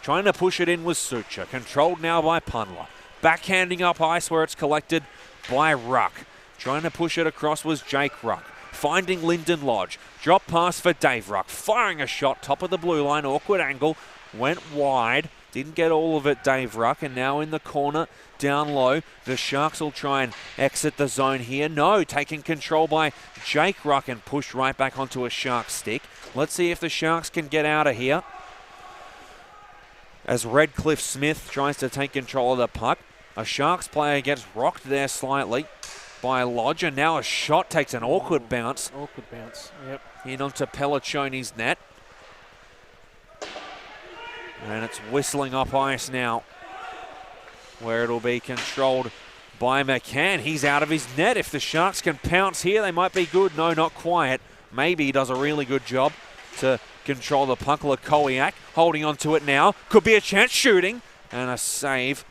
Trying to push it in with Sucher. Controlled now by Punler. Backhanding up ice where it's collected by Ruck. Trying to push it across was Jake Ruck. Finding Lyndon Lodge. Drop pass for Dave Ruck. Firing a shot. Top of the blue line. Awkward angle. Went wide. Didn't get all of it, Dave Ruck. And now in the corner, down low. The Sharks will try and exit the zone here. No, taking control by Jake Ruck and pushed right back onto a Sharks stick. Let's see if the Sharks can get out of here. As Redcliffe Smith tries to take control of the puck. A Sharks player gets rocked there slightly by Lodge, and now a shot takes an awkward bounce. Awkward bounce, yep. In onto Pelliccioni's net. And it's whistling up ice now, where it'll be controlled by McCann. He's out of his net. If the Sharks can pounce here, they might be good. No, not quiet. Maybe he does a really good job to control the puck. Lakowiak holding on to it now. Could be a chance, shooting. And a save.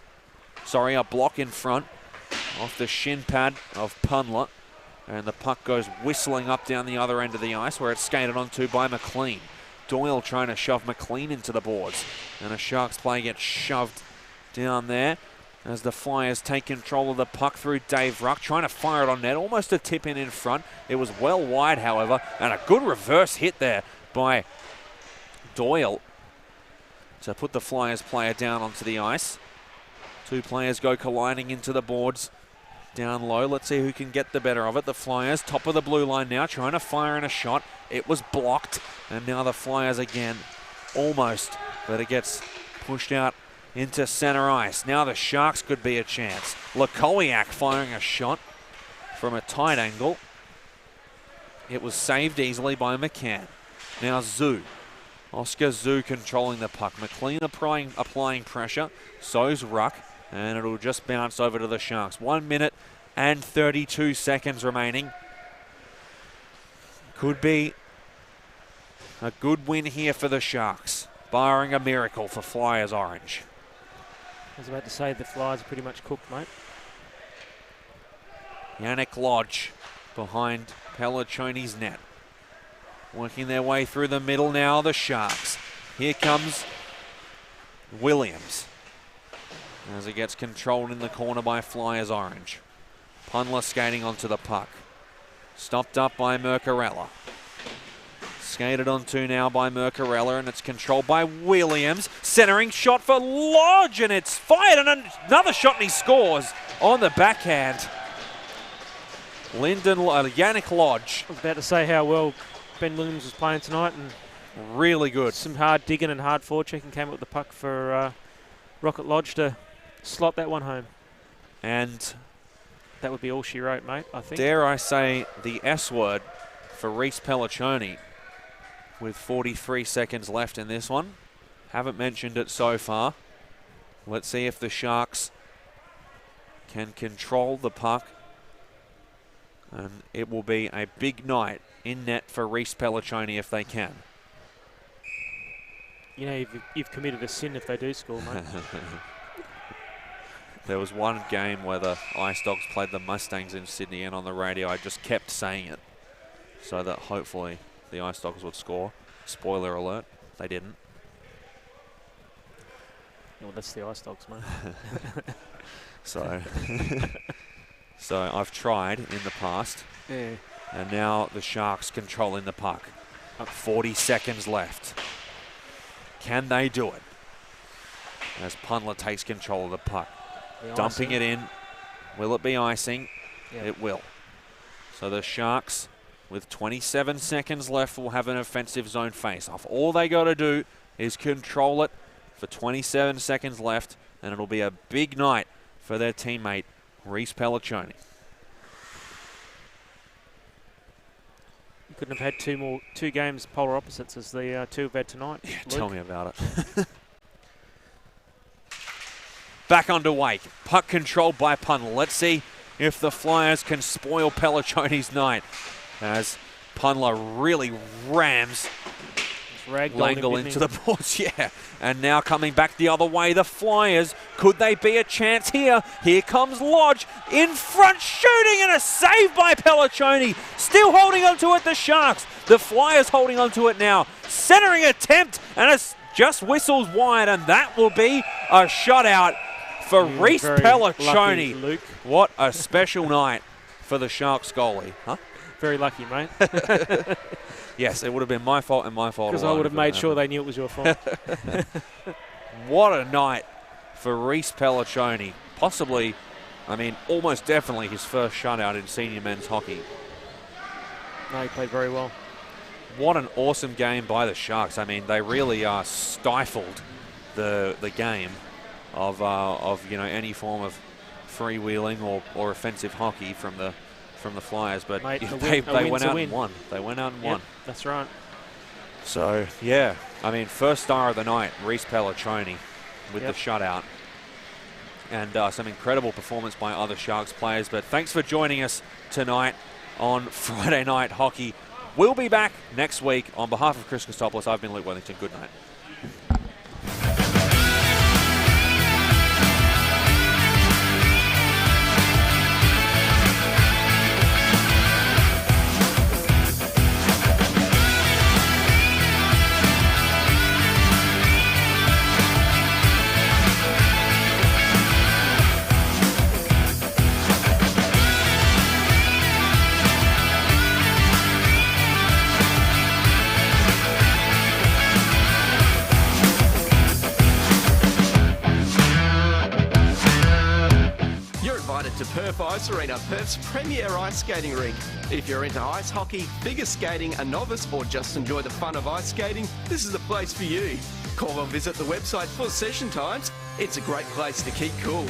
Sorry, a block in front off the shin pad of Punler. And the puck goes whistling up down the other end of the ice where it's skated onto by McLean. Doyle trying to shove McLean into the boards. And a Sharks player gets shoved down there as the Flyers take control of the puck through Dave Ruck. Trying to fire it on net. Almost a tip in front. It was well wide, however. And a good reverse hit there by Doyle to put the Flyers player down onto the ice. 2 players go colliding into the boards down low. Let's see who can get the better of it. The Flyers, top of the blue line now, trying to fire in a shot. It was blocked. And now the Flyers again, almost, but it gets pushed out into center ice. Now the Sharks could be a chance. Lakowiak firing a shot from a tight angle. It was saved easily by McCann. Now Zoo. Oscar Zoo controlling the puck. McLean applying pressure. So's Ruck. And it'll just bounce over to the Sharks. 1 minute and 32 seconds remaining. Could be a good win here for the Sharks, barring a miracle for Flyers Orange. I was about to say the Flyers are pretty much cooked, mate. Yannick Lodge behind Pelliccioni's net. Working their way through the middle now, the Sharks. Here comes Williams as he gets controlled in the corner by Flyers Orange. Punler skating onto the puck. Stopped up by Mercarella. Skated onto now by Mercarella, and it's controlled by Williams. Centering shot for Lodge, and it's fired, and another shot, and he scores on the backhand. Yannick Lodge. I was about to say how well Ben Williams was playing tonight, and really good. Some hard digging and hard forechecking came up with the puck for Rocket Lodge to slot that one home. And that would be all she wrote, mate, I think. Dare I say the S word for Reece Pelliccioni with 43 seconds left in this one. Haven't mentioned it so far. Let's see if the Sharks can control the puck. And it will be a big night in net for Reece Pelliccioni if they can. You know, you've committed a sin if they do score, mate. There was one game where the Ice Dogs played the Mustangs in Sydney, and on the radio I just kept saying it so that hopefully the Ice Dogs would score. Spoiler alert, they didn't. Well, that's the Ice Dogs, mate. So So I've tried in the past. Yeah. And now the Sharks controlling the puck. 40 seconds left. Can they do it? As Punla takes control of the puck. Dumping it in. Will it be icing? Yep. It will. So the Sharks, with 27 seconds left, will have an offensive zone face-off. All they got to do is control it for 27 seconds left, and it'll be a big night for their teammate, Reese Pelliccioni. You couldn't have had two games polar opposites as the two we've had tonight. Yeah, Luke. tell me about it. Back underway. Puck controlled by Punla. Let's see if the Flyers can spoil Pelliccioni's night as Punla really rams Langle into the boards. Yeah, and now coming back the other way, the Flyers. Could they be a chance here? Here comes Lodge in front, shooting, and a save by Pelliccioni. Still holding on to it, the Sharks. The Flyers holding on to it now. Centering attempt, and it's just whistles wide, and that will be a shutout for Reese Pelliccioni. Lucky, Luke. What a special night for the Sharks goalie. Huh? Very lucky, mate. Yes, it would have been my fault and my fault. Because I would have made sure they knew it was your fault. What a night for Reese Pelliccioni. Possibly, I mean, almost definitely his first shutout in senior men's hockey. No, he played very well. What an awesome game by the Sharks. I mean, they really stifled the game of any form of freewheeling or offensive hockey from the Flyers, but Mate, they went out and won. They went out and won. That's right. So, yeah, I mean, first star of the night, Reese Pelliccioni with the shutout. And some incredible performance by other Sharks players. But thanks for joining us tonight on Friday Night Hockey. We'll be back next week. On behalf of Chris Christopoulos, I've been Luke Wellington. Good night. To Perth Ice Arena, Perth's premier ice skating rink. If you're into ice hockey, figure skating, a novice, or just enjoy the fun of ice skating, this is the place for you. Call or visit the website for session times. It's a great place to keep cool.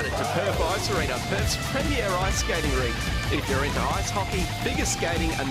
To Perth Ice Arena, Perth's premier ice skating rink. If you're into ice hockey, figure skating, and